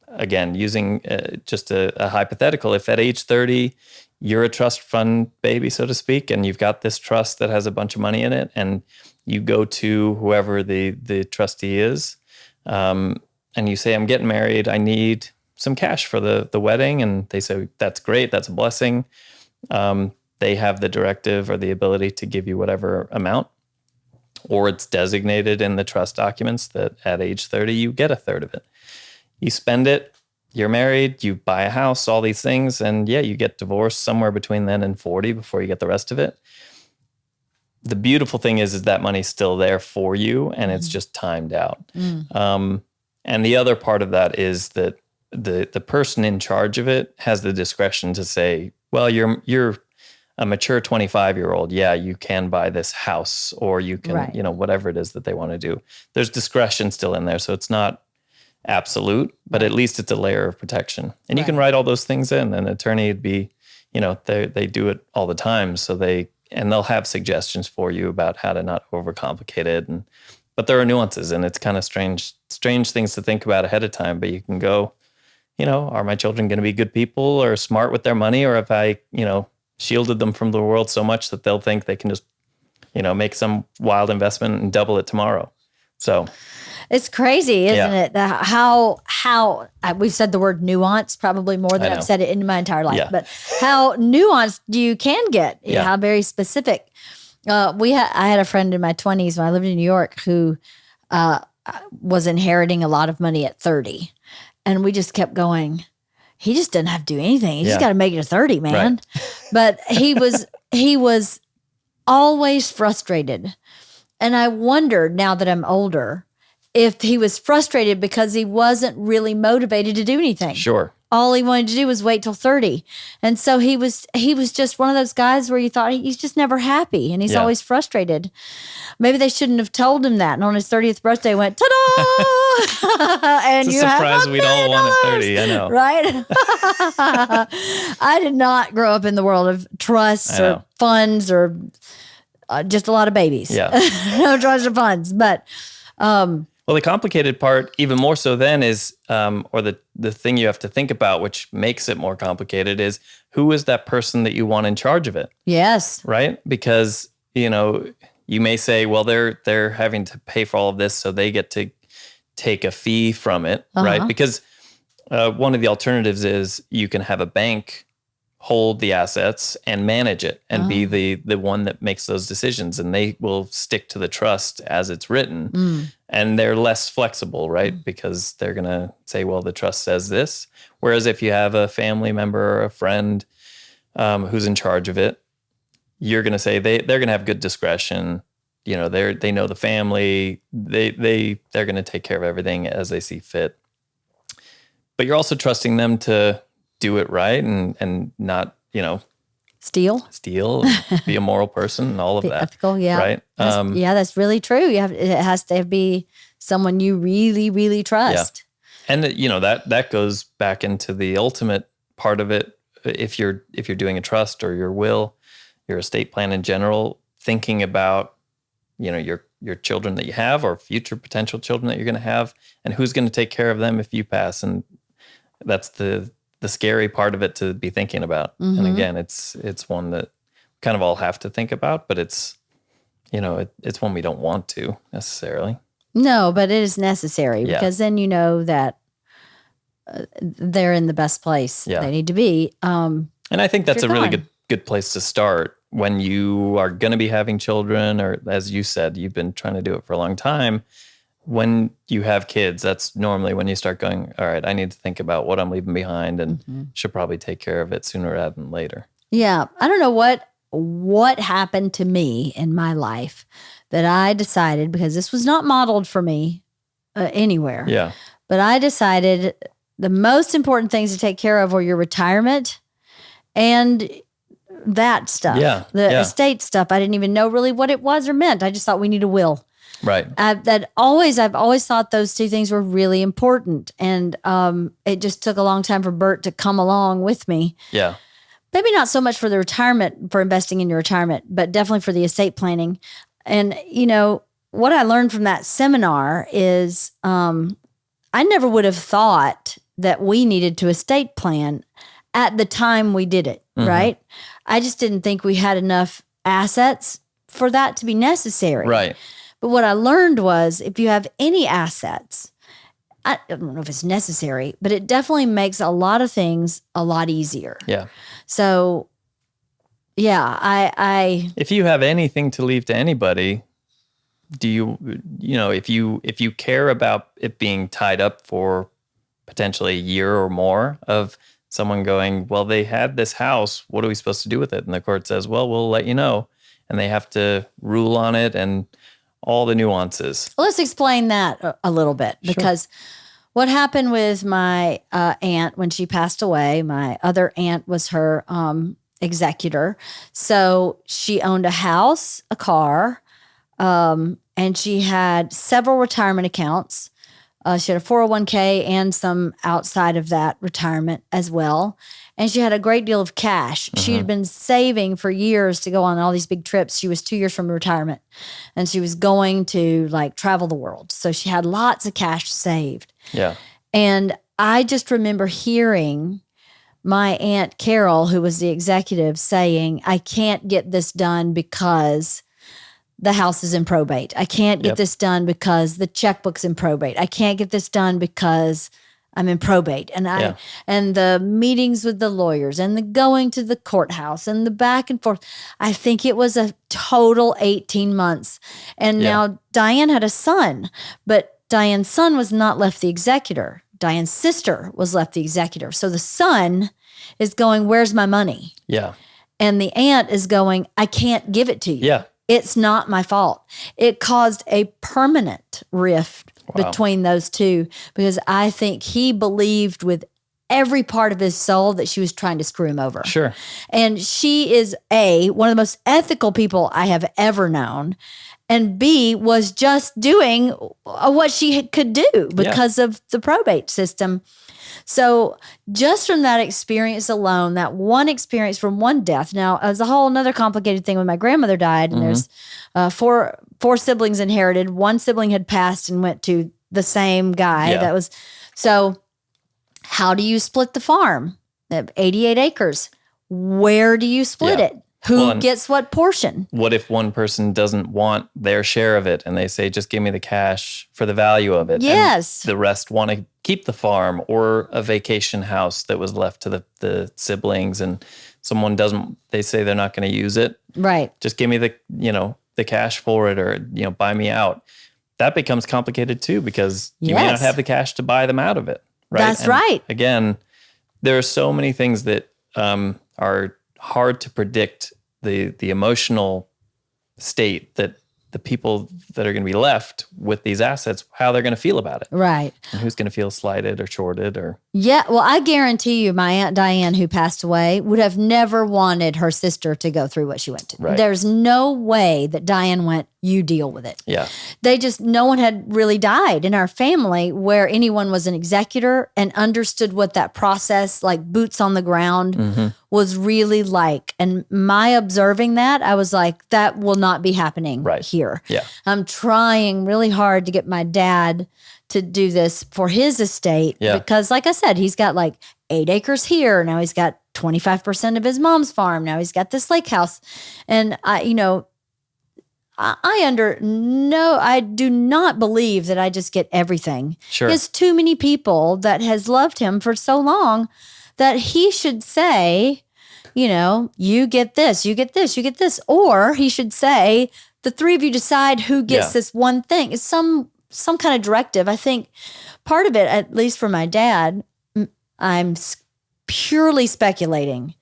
again, using just a hypothetical, if at age 30, you're a trust fund baby, so to speak, and you've got this trust that has a bunch of money in it, and you go to whoever the trustee is, and you say, I'm getting married, I need some cash for the wedding. And they say, that's great, that's a blessing. They have the directive or the ability to give you whatever amount, or it's designated in the trust documents that at age 30, you get a third of it. You spend it, you're married, you buy a house, all these things, and yeah, you get divorced somewhere between then and 40 before you get the rest of it. The beautiful thing is that money's still there for you, and it's just timed out. And the other part of that is that the person in charge of it has the discretion to say, well, you're a mature 25-year-old. Yeah, you can buy this house, or you can, whatever it is that they want to do. There's discretion still in there. So it's not absolute, but at least it's a layer of protection. And you can write all those things in. An attorney would be, they do it all the time. So they'll have suggestions for you about how to not overcomplicate it. But there are nuances, and it's kind of strange things to think about ahead of time. But you can go, are my children going to be good people or smart with their money? Or if I, shielded them from the world so much that they'll think they can just, make some wild investment and double it tomorrow. So it's crazy, isn't it? How we've said the word nuance probably more than I've said it in my entire life, but how nuanced you can get, how very specific. I had a friend in my 20s when I lived in New York who was inheriting a lot of money at 30. And we just kept going, he just doesn't have to do anything. He just got to make it to 30, man. Right. But he was always frustrated. And I wondered, now that I'm older, if he was frustrated because he wasn't really motivated to do anything. Sure. All he wanted to do was wait till 30. And so he was just one of those guys where you thought he's just never happy and he's always frustrated. Maybe they shouldn't have told him that. And on his 30th birthday went, ta-da! And it's a surprise we'd all want at 30, I know. Right? I did not grow up in the world of trusts or funds or just a lot of babies. Yeah. No trusts or funds. But well, the complicated part, even more so then, is, or the thing you have to think about, which makes it more complicated, is who is that person that you want in charge of it? Yes. Right? Because, you may say, well, they're having to pay for all of this, so they get to take a fee from it, right? Because one of the alternatives is you can have a bank hold the assets and manage it and be the one that makes those decisions, and they will stick to the trust as it's written. And they're less flexible, right? Because they're going to say, well, the trust says this. Whereas if you have a family member or a friend who's in charge of it, you're going to say they're going to have good discretion. They know the family. They're going to take care of everything as they see fit. But you're also trusting them to do it right and not, steal, be a moral person, and all of that. Ethical, yeah. Right? That's really true. It has to be someone you really, really trust. Yeah. And that goes back into the ultimate part of it. If you're doing a trust or your will, your estate plan in general, thinking about your children that you have or future potential children that you're going to have, and who's going to take care of them if you pass. And that's the scary part of it to be thinking about. And again, it's one that kind of all have to think about, but it's one we don't want to necessarily. No, but it is necessary because then you know that they're in the best place they need to be. And I think that's a really good place to start when you are going to be having children, or as you said, you've been trying to do it for a long time. When you have kids, that's normally when you start going, all right, I need to think about what I'm leaving behind and should probably take care of it sooner rather than later. Yeah. I don't know what happened to me in my life that I decided, because this was not modeled for me anywhere. Yeah. But I decided the most important things to take care of were your retirement and that stuff. Yeah. The estate stuff. I didn't even know really what it was or meant. I just thought we need a will. Right. I've always thought those two things were really important. And it just took a long time for Bert to come along with me. Yeah. Maybe not so much for the retirement, for investing in your retirement, but definitely for the estate planning. And, what I learned from that seminar is I never would have thought that we needed to estate plan at the time we did it, right? I just didn't think we had enough assets for that to be necessary. Right. But what I learned was if you have any assets, I don't know if it's necessary, but it definitely makes a lot of things a lot easier. Yeah. So, yeah, I if you have anything to leave to anybody, do you if you care about it being tied up for potentially a year or more of someone going, well, they had this house, what are we supposed to do with it? And the court says, well, we'll let you know. And they have to rule on it and all the nuances. Let's explain that a little bit, because what happened with my aunt when she passed away, my other aunt was her executor. So she owned a house, a car, and she had several retirement accounts. She had a 401k and some outside of that retirement as well. And she had a great deal of cash. She had been saving for years to go on all these big trips. She was 2 years from retirement and she was going to travel the world. So she had lots of cash saved. Yeah. And I just remember hearing my Aunt Carol, who was the executive, saying, I can't get this done because the house is in probate. I can't get this done because the checkbook's in probate. I can't get this done because I'm in probate. And and the meetings with the lawyers and the going to the courthouse and the back and forth. I think it was a total 18 months. And now Diane had a son, but Diane's son was not left the executor. Diane's sister was left the executor. So the son is going, where's my money? Yeah. And the aunt is going, I can't give it to you. Yeah. It's not my fault. It caused a permanent rift between those two because I think he believed with every part of his soul that she was trying to screw him over. Sure. And she is one of the most ethical people I have ever known. And B, was just doing what she could do because of the probate system. So just from that experience alone, that one experience from one death. Now, there's a whole another complicated thing when my grandmother died, and there's four siblings inherited. One sibling had passed and went to the same guy. Yeah. So how do you split the farm? 88 acres. Where do you split it? Who gets what portion? What if one person doesn't want their share of it and they say, just give me the cash for the value of it? Yes. And the rest want to keep the farm or a vacation house that was left to the siblings and someone doesn't, they say they're not going to use it. Right. Just give me the cash for it or, buy me out. That becomes complicated too because you may not have the cash to buy them out of it. Right. That's right. Again, there are so many things that are hard to predict the emotional state that the people that are going to be left with these assets, how they're going to feel about it. Right. And who's going to feel slighted or shorted or... Yeah. Well, I guarantee you my Aunt Diane, who passed away, would have never wanted her sister to go through what she went to. Right. There's no way that Diane went, you deal with it. Yeah. No one had really died in our family where anyone was an executor and understood what that process, like boots on the ground, was really like. And my observing that, I was like, that will not be happening here. Yeah. I'm trying really hard to get my dad to do this for his estate because, like I said, he's got 8 acres here. Now he's got 25% of his mom's farm. Now he's got this lake house. And I do not believe that I just get everything. Sure. There's too many people that has loved him for so long that he should say, you get this, you get this, you get this. Or he should say, the three of you decide who gets this one thing. It's some kind of directive. I think part of it, at least for my dad, I'm purely speculating,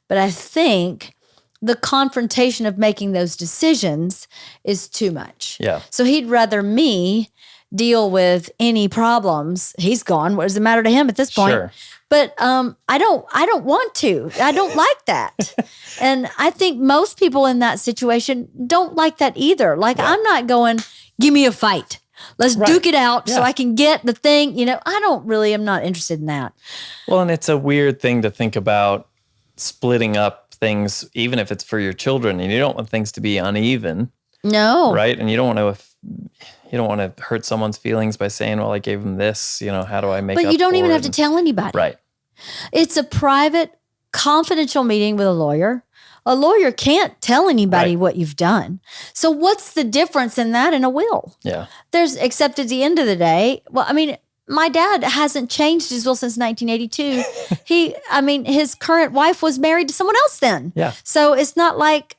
but I think the confrontation of making those decisions is too much. Yeah. So he'd rather me deal with any problems. He's gone. What does it matter to him at this point? Sure. But I don't want to. I don't like that. And I think most people in that situation don't like that either. I'm not going, give me a fight. Let's duke it out so Yeah. I can get the thing. I'm not interested in that. Well, and it's a weird thing to think about splitting up things, even if it's for your children, and you don't want things to be uneven. No. Right. And you don't want to hurt someone's feelings by saying, well, I gave them this, how do I make up But you don't for even it? have to tell anybody. Right. It's a private, confidential meeting with a lawyer. A lawyer can't tell anybody what you've done. So what's the difference in that and a will? Yeah. Except at the end of the day, my dad hasn't changed his will since 1982. His current wife was married to someone else then. Yeah. So it's not like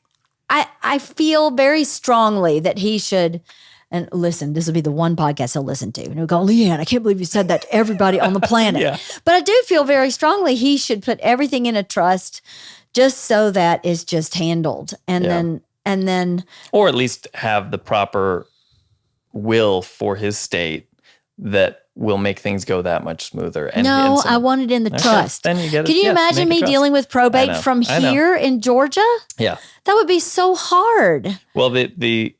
I feel very strongly that he should. And listen, this will be the one podcast he'll listen to. And he'll go, Leanne, I can't believe you said that to everybody on the planet. Yeah. But I do feel very strongly he should put everything in a trust just so that it's just handled. And then or at least have the proper will for his state that will make things go that much smoother. And I want it in the trust. Then you get it. Can you imagine me dealing with probate from here in Georgia? Yeah. That would be so hard. Well, the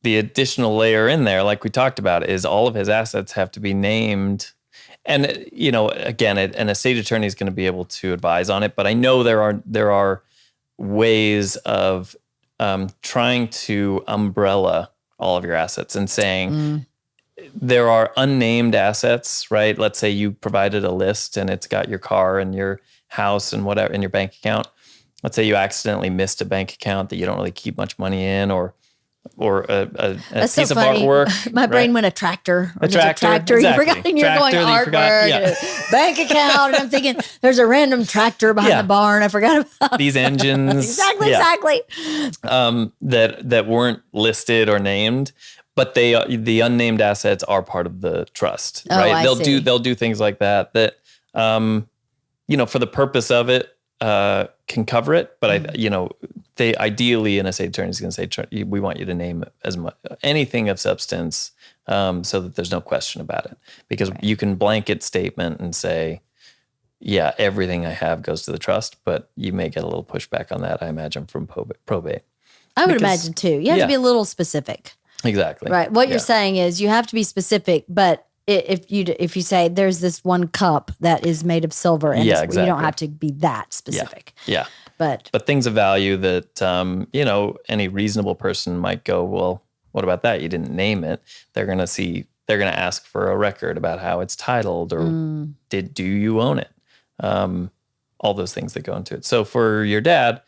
additional layer in there, like we talked about, is all of his assets have to be named. And, again, an estate attorney is going to be able to advise on it. But I know there are ways of trying to umbrella all of your assets and saying there are unnamed assets, right? Let's say you provided a list and it's got your car and your house and whatever in your bank account. Let's say you accidentally missed a bank account that you don't really keep much money in, or a piece of artwork. My brain went a tractor. A tractor. Exactly. You forgot, and you're going artwork, bank account. And I'm thinking there's a random tractor behind the barn. I forgot about these engines. Exactly. That weren't listed or named, but the unnamed assets are part of the trust, right? They'll do things like that for the purpose of it, can cover it, but they ideally an estate attorney is going to say, we want you to name as much anything of substance, so that there's no question about it, because you can blanket statement and say, yeah, everything I have goes to the trust, but you may get a little pushback on that, I imagine, from probate. I would imagine too. You have to be a little specific. Exactly. Right. What you're saying is you have to be specific, but if you say there's this one cup that is made of silver, and you don't have to be that specific. Yeah. But things of value that any reasonable person might go, well, what about that? You didn't name it. They're going to ask for a record about how it's titled, or do you own it? All those things that go into it. So for your dad,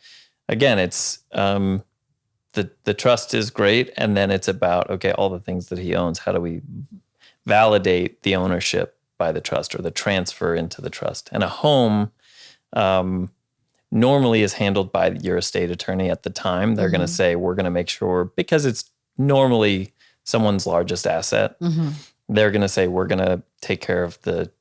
again, it's the trust is great, and then it's about, okay, all the things that he owns. How do we validate the ownership by the trust, or the transfer into the trust? And a home normally is handled by your estate attorney at the time. They're going to say, we're going to make sure, because it's normally someone's largest asset, they're going to say, we're going to take care of the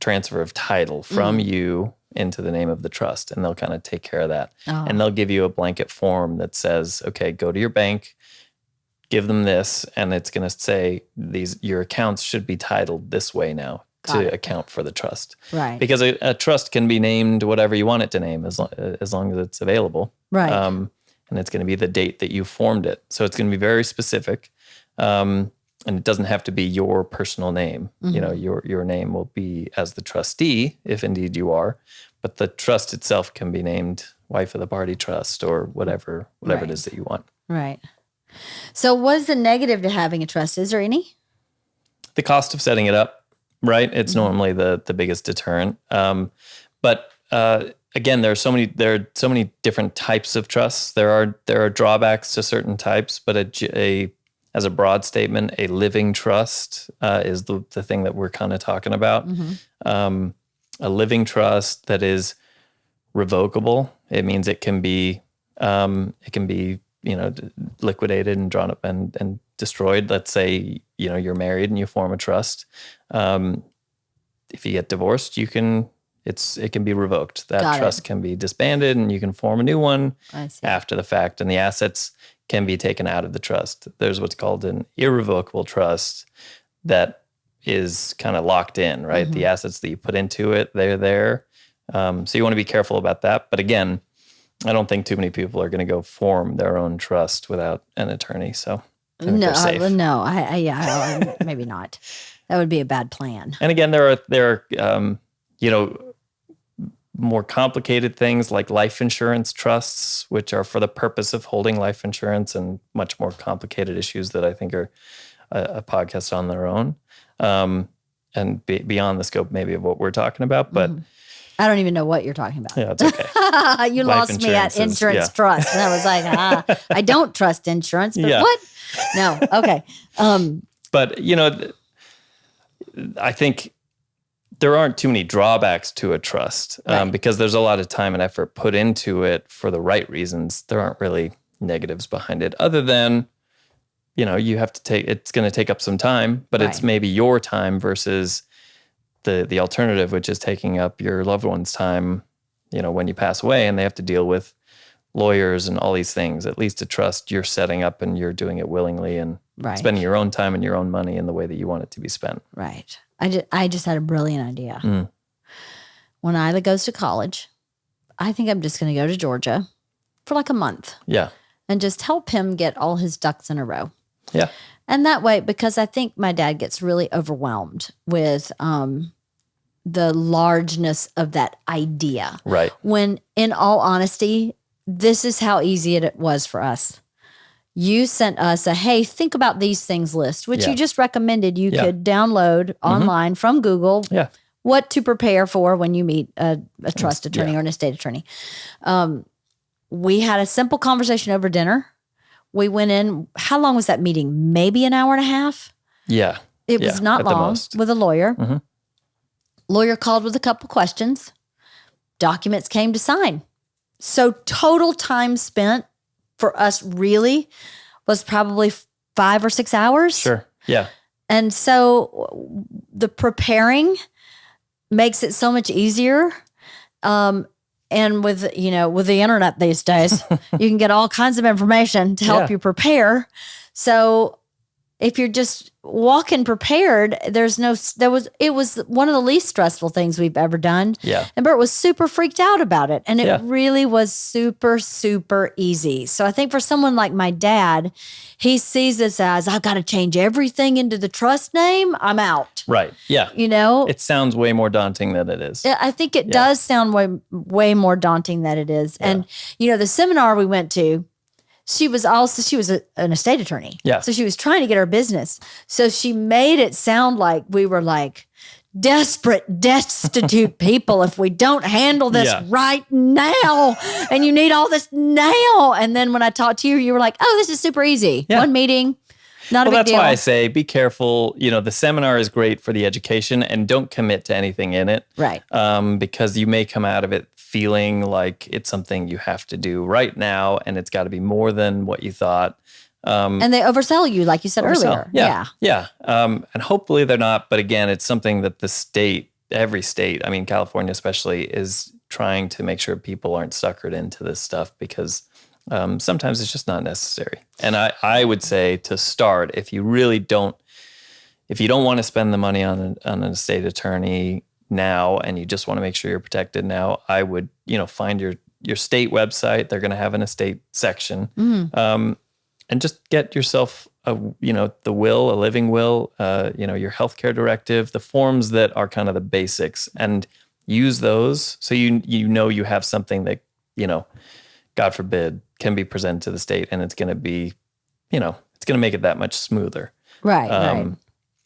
transfer of title from you into the name of the trust. And they'll kind of take care of that. And they'll give you a blanket form that says, okay, go to your bank, give them this, and it's going to say your accounts should be titled this way now to account for the trust. Right. Because a trust can be named whatever you want it to name, as long as it's available. Right. And it's going to be the date that you formed it. So it's going to be very specific. And it doesn't have to be your personal name. Your name will be as the trustee, if indeed you are. But the trust itself can be named wife of the party trust, or whatever it is that you want. Right. So what is the negative to having a trust? Is there any? The cost of setting it up, right? It's normally the biggest deterrent. But again, there are so many different types of trusts. There are drawbacks to certain types, but as a broad statement, a living trust is the thing that we're kind of talking about. A living trust that is revocable. It means it can be liquidated and drawn up and destroyed. Let's say, you're married and you form a trust. If you get divorced, it can be revoked. That trust can be disbanded, and you can form a new one after the fact, and the assets can be taken out of the trust. There's what's called an irrevocable trust that is kind of locked in, right? The assets that you put into it, they're there. So you want to be careful about that. But again, I don't think too many people are going to go form their own trust without an attorney. So I think they're safe. Maybe not. That would be a bad plan. And again, there are more complicated things like life insurance trusts, which are for the purpose of holding life insurance, and much more complicated issues that I think are a podcast on their own, and beyond the scope maybe of what we're talking about. But I don't even know what you're talking about. Yeah, it's okay. You lost me at insurance trust. And I was like, I don't trust insurance, but what? No. Okay. But, I think there aren't too many drawbacks to a trust, because there's a lot of time and effort put into it for the right reasons. There aren't really negatives behind it, other than, you have to it's going to take up some time, but it's maybe your time versus the alternative, which is taking up your loved one's time, when you pass away and they have to deal with lawyers and all these things. At least a trust, you're setting up and you're doing it willingly and spending your own time and your own money in the way that you want it to be spent. Right. I just had a brilliant idea. When Isla goes to college, I think I'm just going to go to Georgia for like a month. Yeah. And just help him get all his ducks in a row. Yeah. And that way, because I think my dad gets really overwhelmed with the largeness of that idea. Right. When, in all honesty, this is how easy it was for us. You sent us hey, think about these things list, which you just recommended you could download online from Google. Yeah. What to prepare for when you meet a trust attorney or an estate attorney. We had a simple conversation over dinner. We went in. How long was that meeting? Maybe an hour and a half. Yeah. It was not long with a lawyer. Lawyer called with a couple questions. Documents came to sign. So total time spent for us really was probably 5 or 6 hours. Sure. Yeah. And so the preparing makes it so much easier. And with the internet these days, you can get all kinds of information to help you prepare. So if you're just walking prepared, it was one of the least stressful things we've ever done. Yeah. And Bert was super freaked out about it. And it really was super, super easy. So I think for someone like my dad, he sees this as, I've got to change everything into the trust name. I'm out. Right. Yeah. It sounds way more daunting than it is. I think it does sound way more daunting than it is. Yeah. And, the seminar we went to, she was an estate attorney. Yeah. So she was trying to get her business. So she made it sound like we were like desperate, destitute people if we don't handle this right now. And you need all this now. And then when I talked to you, you were like, oh, this is super easy. Yeah. One meeting, not a big deal. Well, that's why I say be careful. The seminar is great for the education, and don't commit to anything in it. Right. Because you may come out of it feeling like it's something you have to do right now, and it's got to be more than what you thought. And they oversell you, like you said earlier. Yeah. And hopefully they're not. But again, it's something that every state, California especially, is trying to make sure people aren't suckered into this stuff, because sometimes it's just not necessary. And I would say, to start, if you don't want to spend the money on an estate attorney now, and you just want to make sure you're protected now, I would, find your state website. They're going to have an estate section, and just get yourself a living will, your healthcare directive, the forms that are kind of the basics, and use those so you have something that, God forbid, can be presented to the state, and it's going to be, it's going to make it that much smoother. Right. Right.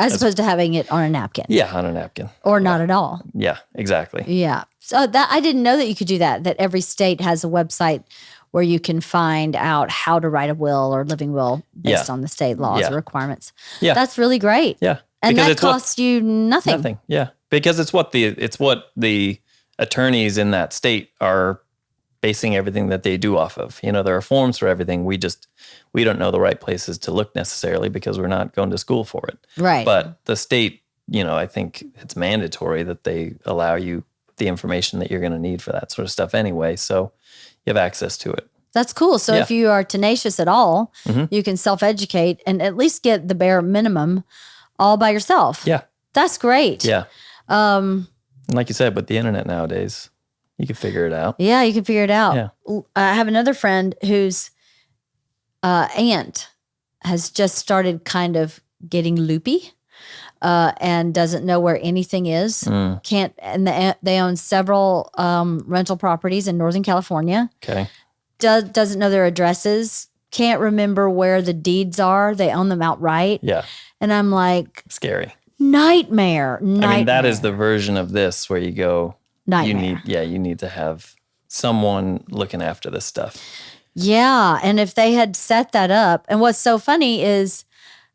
As opposed to having it on a napkin. Yeah, on a napkin. Or not at all. Yeah, exactly. Yeah. So I didn't know that you could do that every state has a website where you can find out how to write a will or living will based on the state laws or requirements. Yeah. That's really great. Yeah. And that costs you nothing. Nothing. Yeah. Because it's what the attorneys in that state are basing everything that they do off of. There are forms for everything. We don't know the right places to look necessarily because we're not going to school for it. Right. But the state, I think it's mandatory that they allow you the information that you're going to need for that sort of stuff anyway. So you have access to it. That's cool. So if you are tenacious at all, you can self-educate and at least get the bare minimum all by yourself. Yeah. That's great. Yeah. And like you said, with the internet nowadays, you can figure it out. Yeah, you can figure it out. Yeah. I have another friend whose aunt has just started kind of getting loopy and doesn't know where anything is. Can't, and they own several rental properties in Northern California. Okay. Doesn't know their addresses. Can't remember where the deeds are. They own them outright. Yeah. And I'm like, Scary. Nightmare. I mean, that is the version of this where you go, Nightmare. you need to have someone looking after this stuff. Yeah. And if they had set that up, and what's so funny is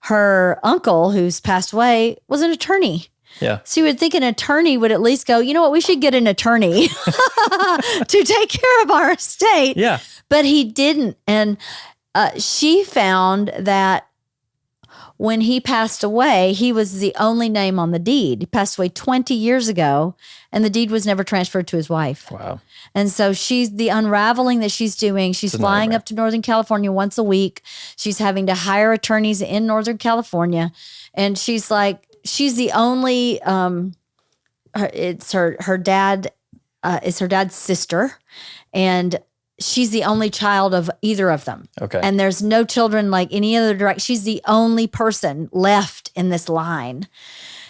her uncle, who's passed away, was an attorney. Yeah. So you would think an attorney would at least go, you know what, we should get an attorney to take care of our estate. Yeah. But he didn't. And she found that when he passed away, he was the only name on the deed. He passed away 20 years ago, and the deed was never transferred to his wife. Wow. And so the unraveling that she's doing, she's flying up to Northern California once a week. She's having to hire attorneys in Northern California. And she's like, she's the only, it's her dad, is her dad's sister. And she's the only child of either of them. Okay. And there's no children like any other direct. She's the only person left in this line.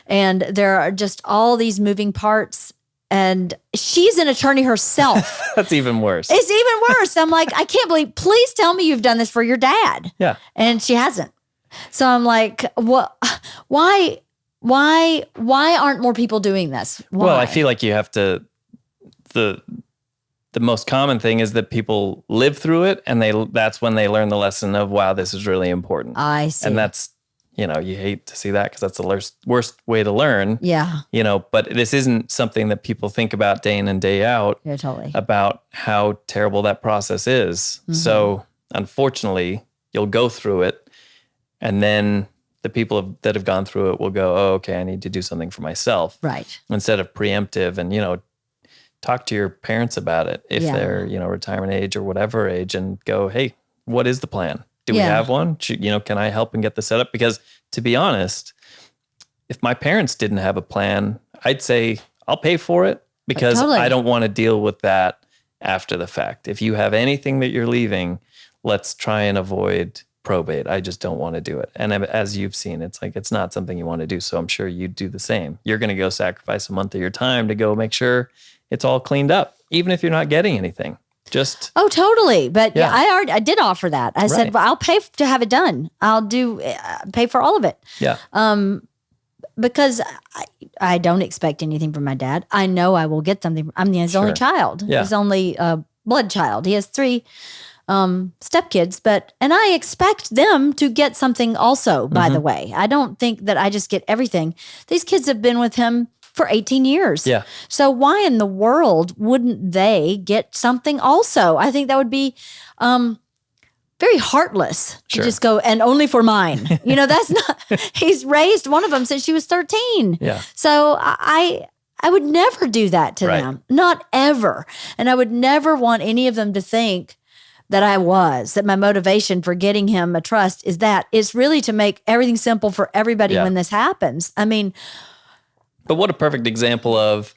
And there are just all these moving parts. And she's an attorney herself. That's even worse. It's even worse. I'm like, I can't believe, please tell me you've done this for your dad. Yeah. And she hasn't. So I'm like, what? Why aren't more people doing this? Why? Well, I feel like you have to, the most common thing is that people live through it, and that's when they learn the lesson of, wow, this is really important. I see. And that's, you hate to see that because that's the worst way to learn. Yeah. But this isn't something that people think about day in and day out. Yeah, totally. About how terrible that process is. Mm-hmm. So unfortunately, you'll go through it, and then the people that have gone through it will go, oh, okay, I need to do something for myself. Right. Instead of preemptive and, talk to your parents about it if they're, retirement age or whatever age, and go, hey, what is the plan? Do we have one? Can I help and get this set up? Because to be honest, if my parents didn't have a plan, I'd say I'll pay for it because I don't want to deal with that after the fact. If you have anything that you're leaving, let's try and avoid probate. I just don't want to do it. And as you've seen, it's like, it's not something you want to do. So I'm sure you'd do the same. You're going to go sacrifice a month of your time to go make sure it's all cleaned up, even if you're not getting anything. Just totally. But I did offer that. I said, well, I'll pay to have it done. I'll pay for all of it. Yeah. Because I don't expect anything from my dad. I know I will get something. I'm his only child. Yeah. His only blood child. He has 3 stepkids, and I expect them to get something also, by the way. I don't think that I just get everything. These kids have been with him for 18 years. Yeah. So why in the world wouldn't they get something also? I think that would be very heartless to just go, and only for mine. That's not, he's raised one of them since she was 13. Yeah. So I would never do that to them. Not ever. And I would never want any of them to think that my motivation for getting him a trust is that it's really to make everything simple for everybody when this happens. I mean, but what a perfect example of,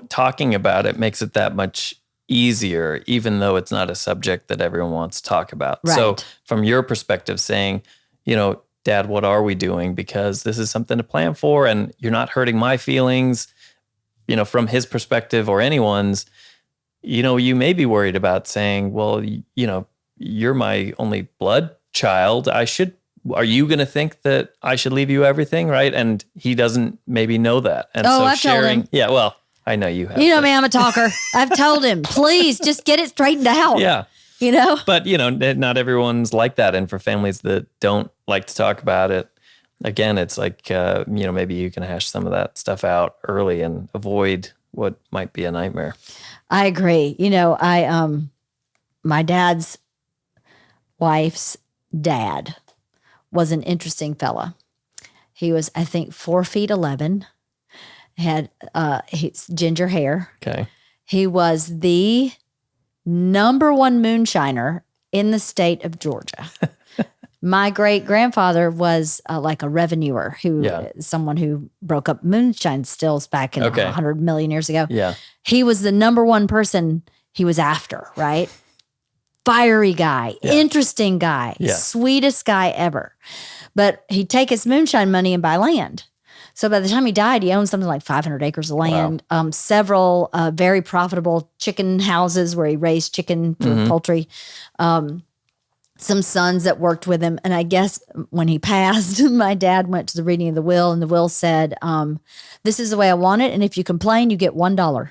talking about it makes it that much easier, even though it's not a subject that everyone wants to talk about. Right. So from your perspective, saying, Dad, what are we doing? Because this is something to plan for, and you're not hurting my feelings, from his perspective or anyone's, you may be worried about saying, well, you're my only blood child. Are you going to think that I should leave you everything, right? And he doesn't maybe know that. And I've told him. Yeah, well, I know you have. You know me, I'm a talker. I've told him, please just get it straightened out. Yeah. But, not everyone's like that. And for families that don't like to talk about it, again, it's like, maybe you can hash some of that stuff out early and avoid what might be a nightmare. I agree. My dad's wife's dad was an interesting fella. He was, I think, 4'11", had his ginger hair. Okay. He was the #1 moonshiner in the state of Georgia. My great-grandfather was like a revenuer, someone who broke up moonshine stills back in 100 million years ago. Yeah. He was the #1 person he was after, right? fiery guy, interesting guy, Yeah. sweetest guy ever. But he'd take his moonshine money and buy land. So by the time he died, he owned something like 500 acres of land, several very profitable chicken houses where he raised chicken for poultry, some sons that worked with him. And I guess when he passed, my dad went to the reading of the will, and the will said, this is the way I want it. And if you complain, you get $1.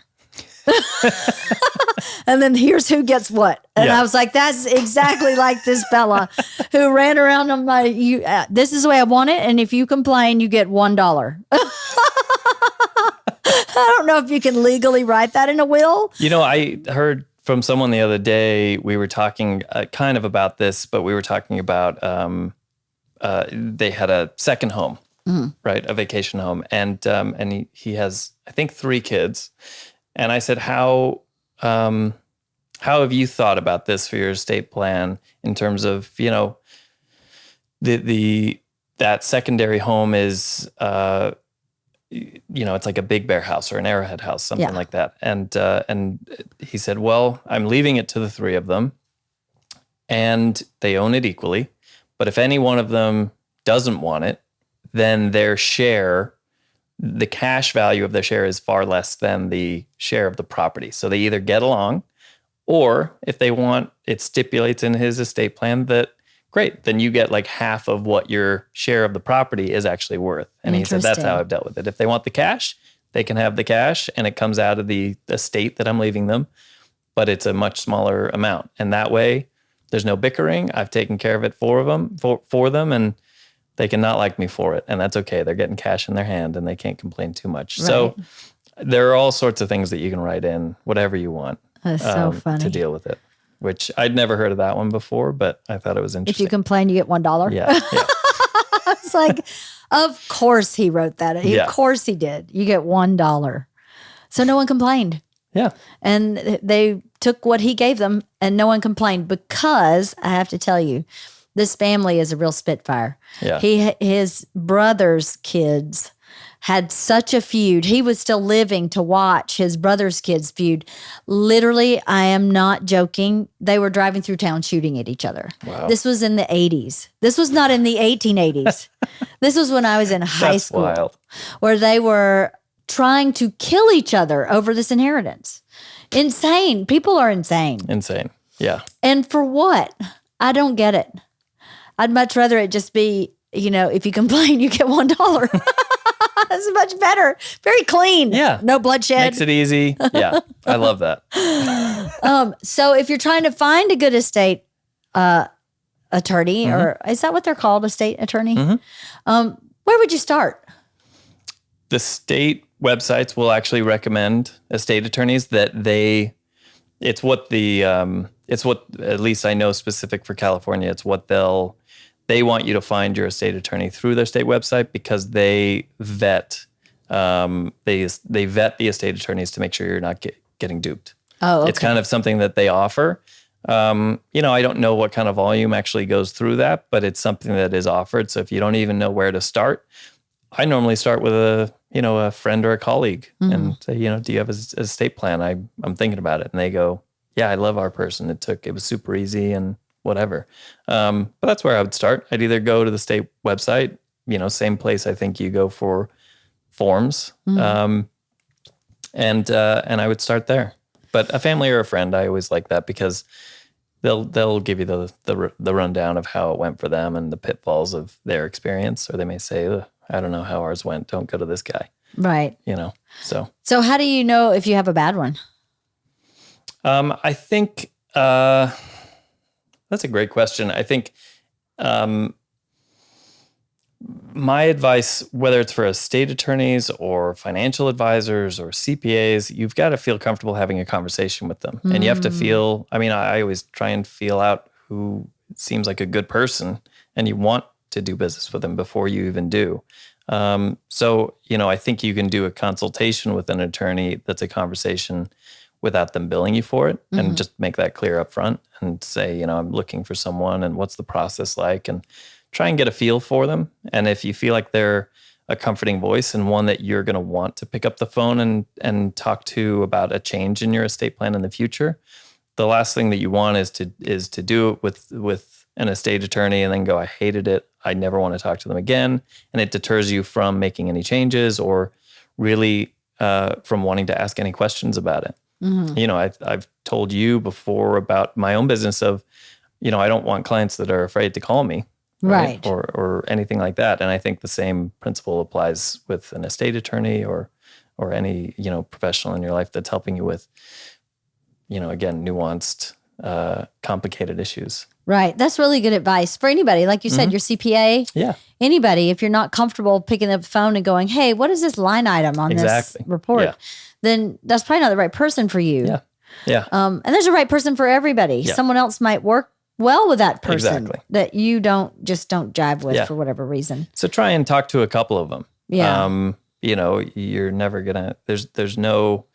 And then here's who gets what. And I was like, that's exactly like this fella who ran around on my, this is the way I want it. And if you complain, you get $1. I don't know if you can legally write that in a will. I heard from someone the other day, we were talking kind of about this, but we were talking about they had a second home, right? A vacation home. And he has, I think, 3 kids. And I said, how have you thought about this for your estate plan in terms of, that secondary home is, it's like a Big Bear house or an Arrowhead house, something like that. And he said, well, I'm leaving it to the 3 of them and they own it equally. But if any one of them doesn't want it, then their share, the cash value of their share is far less than the share of the property. So they either get along, or if they want, it stipulates in his estate plan that, great, then you get like half of what your share of the property is actually worth. And he said, that's how I've dealt with it. If they want the cash, they can have the cash and it comes out of the estate that I'm leaving them, but it's a much smaller amount. And that way there's no bickering. I've taken care of it for them and they can not like me for it. And that's okay. They're getting cash in their hand and they can't complain too much. Right. So there are all sorts of things that you can write in, whatever you want. That's so funny. To deal with it, which I'd never heard of that one before, but I thought it was interesting. If you complain, you get $1. Yeah. I was like, of course he wrote that. Of course he did. You get $1. So no one complained. Yeah. And they took what he gave them and no one complained because I have to tell you, this family is a real spitfire. Yeah. His brother's kids had such a feud. He was still living to watch his brother's kids feud. Literally, I am not joking. They were driving through town shooting at each other. Wow. This was in the 80s. This was not in the 1880s. This was when I was in high school. Wild. Where they were trying to kill each other over this inheritance. Insane. People are insane. Insane. Yeah. And for what? I don't get it. I'd much rather it just be, if you complain, you get $1. That's much better. Very clean. Yeah. No bloodshed. Makes it easy. Yeah. I love that. So if you're trying to find a good estate attorney, or is that what they're called, estate attorney? Where would you start? The state websites will actually recommend estate attorneys that it's what at least I know specific for California, it's what they want you to find your estate attorney through their state website because they vet they vet the estate attorneys to make sure you're not getting duped. Oh, okay. It's kind of something that they offer. I don't know what kind of volume actually goes through that, but it's something that is offered. So if you don't even know where to start, I normally start with a friend or a colleague and say, do you have an estate plan? I'm thinking about it. And they go, yeah, I love our person. It was super easy and whatever. But that's where I would start. I'd either go to the state website, same place I think you go for forms. And I would start there. But a family or a friend, I always like that because they'll give you the rundown of how it went for them and the pitfalls of their experience. Or they may say, I don't know how ours went. Don't go to this guy. Right. So how do you know if you have a bad one? I think that's a great question. I think my advice, whether it's for estate attorneys or financial advisors or CPAs, you've got to feel comfortable having a conversation with them. And you have to feel, I always try and feel out who seems like a good person and you want to do business with them before you even do. So, I think you can do a consultation with an attorney that's a conversation without them billing you for it and just make that clear up front and say, I'm looking for someone and what's the process like and try and get a feel for them. And if you feel like they're a comforting voice and one that you're going to want to pick up the phone and talk to about a change in your estate plan in the future, the last thing that you want is to do it with an estate attorney and then go, I hated it. I never want to talk to them again. And it deters you from making any changes or really from wanting to ask any questions about it. Mm-hmm. You know, I've told you before about my own business of, you know, I don't want clients that are afraid to call me. Right. Or anything like that. And I think the same principle applies with an estate attorney or any, you know, professional in your life that's helping you with, you know, again, nuanced, complicated issues. Right. That's really good advice for anybody. Like you said, your CPA. Yeah. Anybody, if you're not comfortable picking up the phone and going, hey, what is this line item on this report? Then that's probably not the right person for you. Yeah. Yeah. And there's a right person for everybody. Yeah. Someone else might work well with that person that you don't jive with for whatever reason. So try and talk to a couple of them. Yeah. You know, you're never gonna, there's no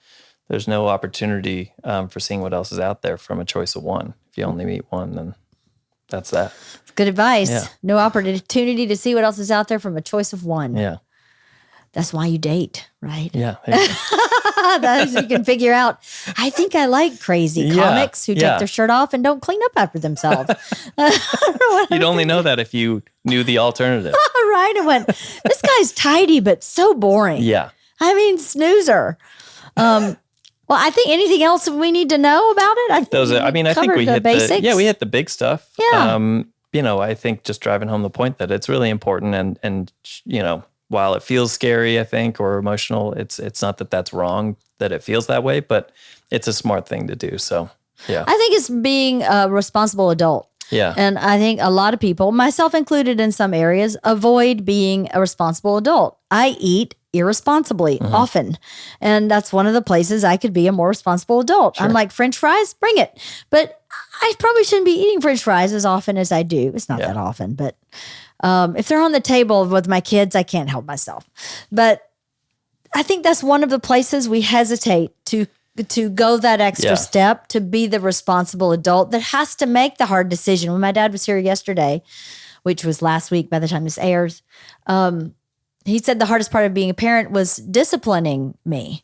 opportunity for seeing what else is out there from a choice of one. If you only meet one, then that's that. Good advice. Yeah. No opportunity to see what else is out there from a choice of one. Yeah. That's why you date, right? Yeah. That's, you can figure out, I think I like crazy comics who take their shirt off and don't clean up after themselves. You'd only know that if you knew the alternative. Right. I went, this guy's tidy, but so boring. Yeah. I mean, snoozer. Well, I think anything else we need to know about it? I think we hit basics. We hit the big stuff. Yeah. You know, I think just driving home the point that it's really important and you know, while it feels scary, I think, or emotional, it's not that that's wrong that it feels that way, but it's a smart thing to do. So, yeah. I think it's being a responsible adult. Yeah. And I think a lot of people, myself included in some areas, avoid being a responsible adult. I eat irresponsibly often. And that's one of the places I could be a more responsible adult. Sure. I'm like, French fries, bring it. But I probably shouldn't be eating French fries as often as I do. It's not that often, but if they're on the table with my kids, I can't help myself. But I think that's one of the places we hesitate to go that extra step, to be the responsible adult that has to make the hard decision. When my dad was here yesterday, which was last week by the time this airs, he said the hardest part of being a parent was disciplining me.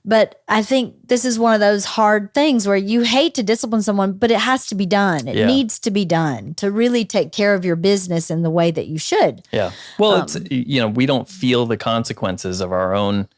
But I think this is one of those hard things where you hate to discipline someone, but it has to be done. It needs to be done to really take care of your business in the way that you should. Yeah. Well, it's, you know, we don't feel the consequences of our own.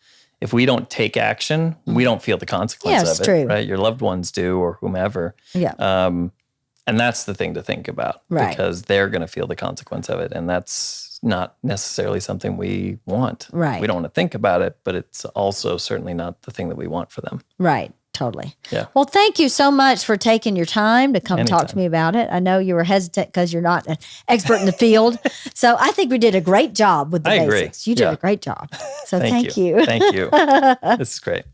If we don't take action, we don't feel the consequences of it. True. Right? Your loved ones do, or whomever. Yeah. And that's the thing to think about, right? Because they're going to feel the consequence of it, and that's not necessarily something we want. Right. We don't want to think about it, but it's also certainly not the thing that we want for them. Right. Totally. Yeah. Well, thank you so much for taking your time to come talk to me about it. I know you were hesitant because you're not an expert in the field. So I think we did a great job with the basics. Agree. You did a great job. So thank you. Thank you. This is great.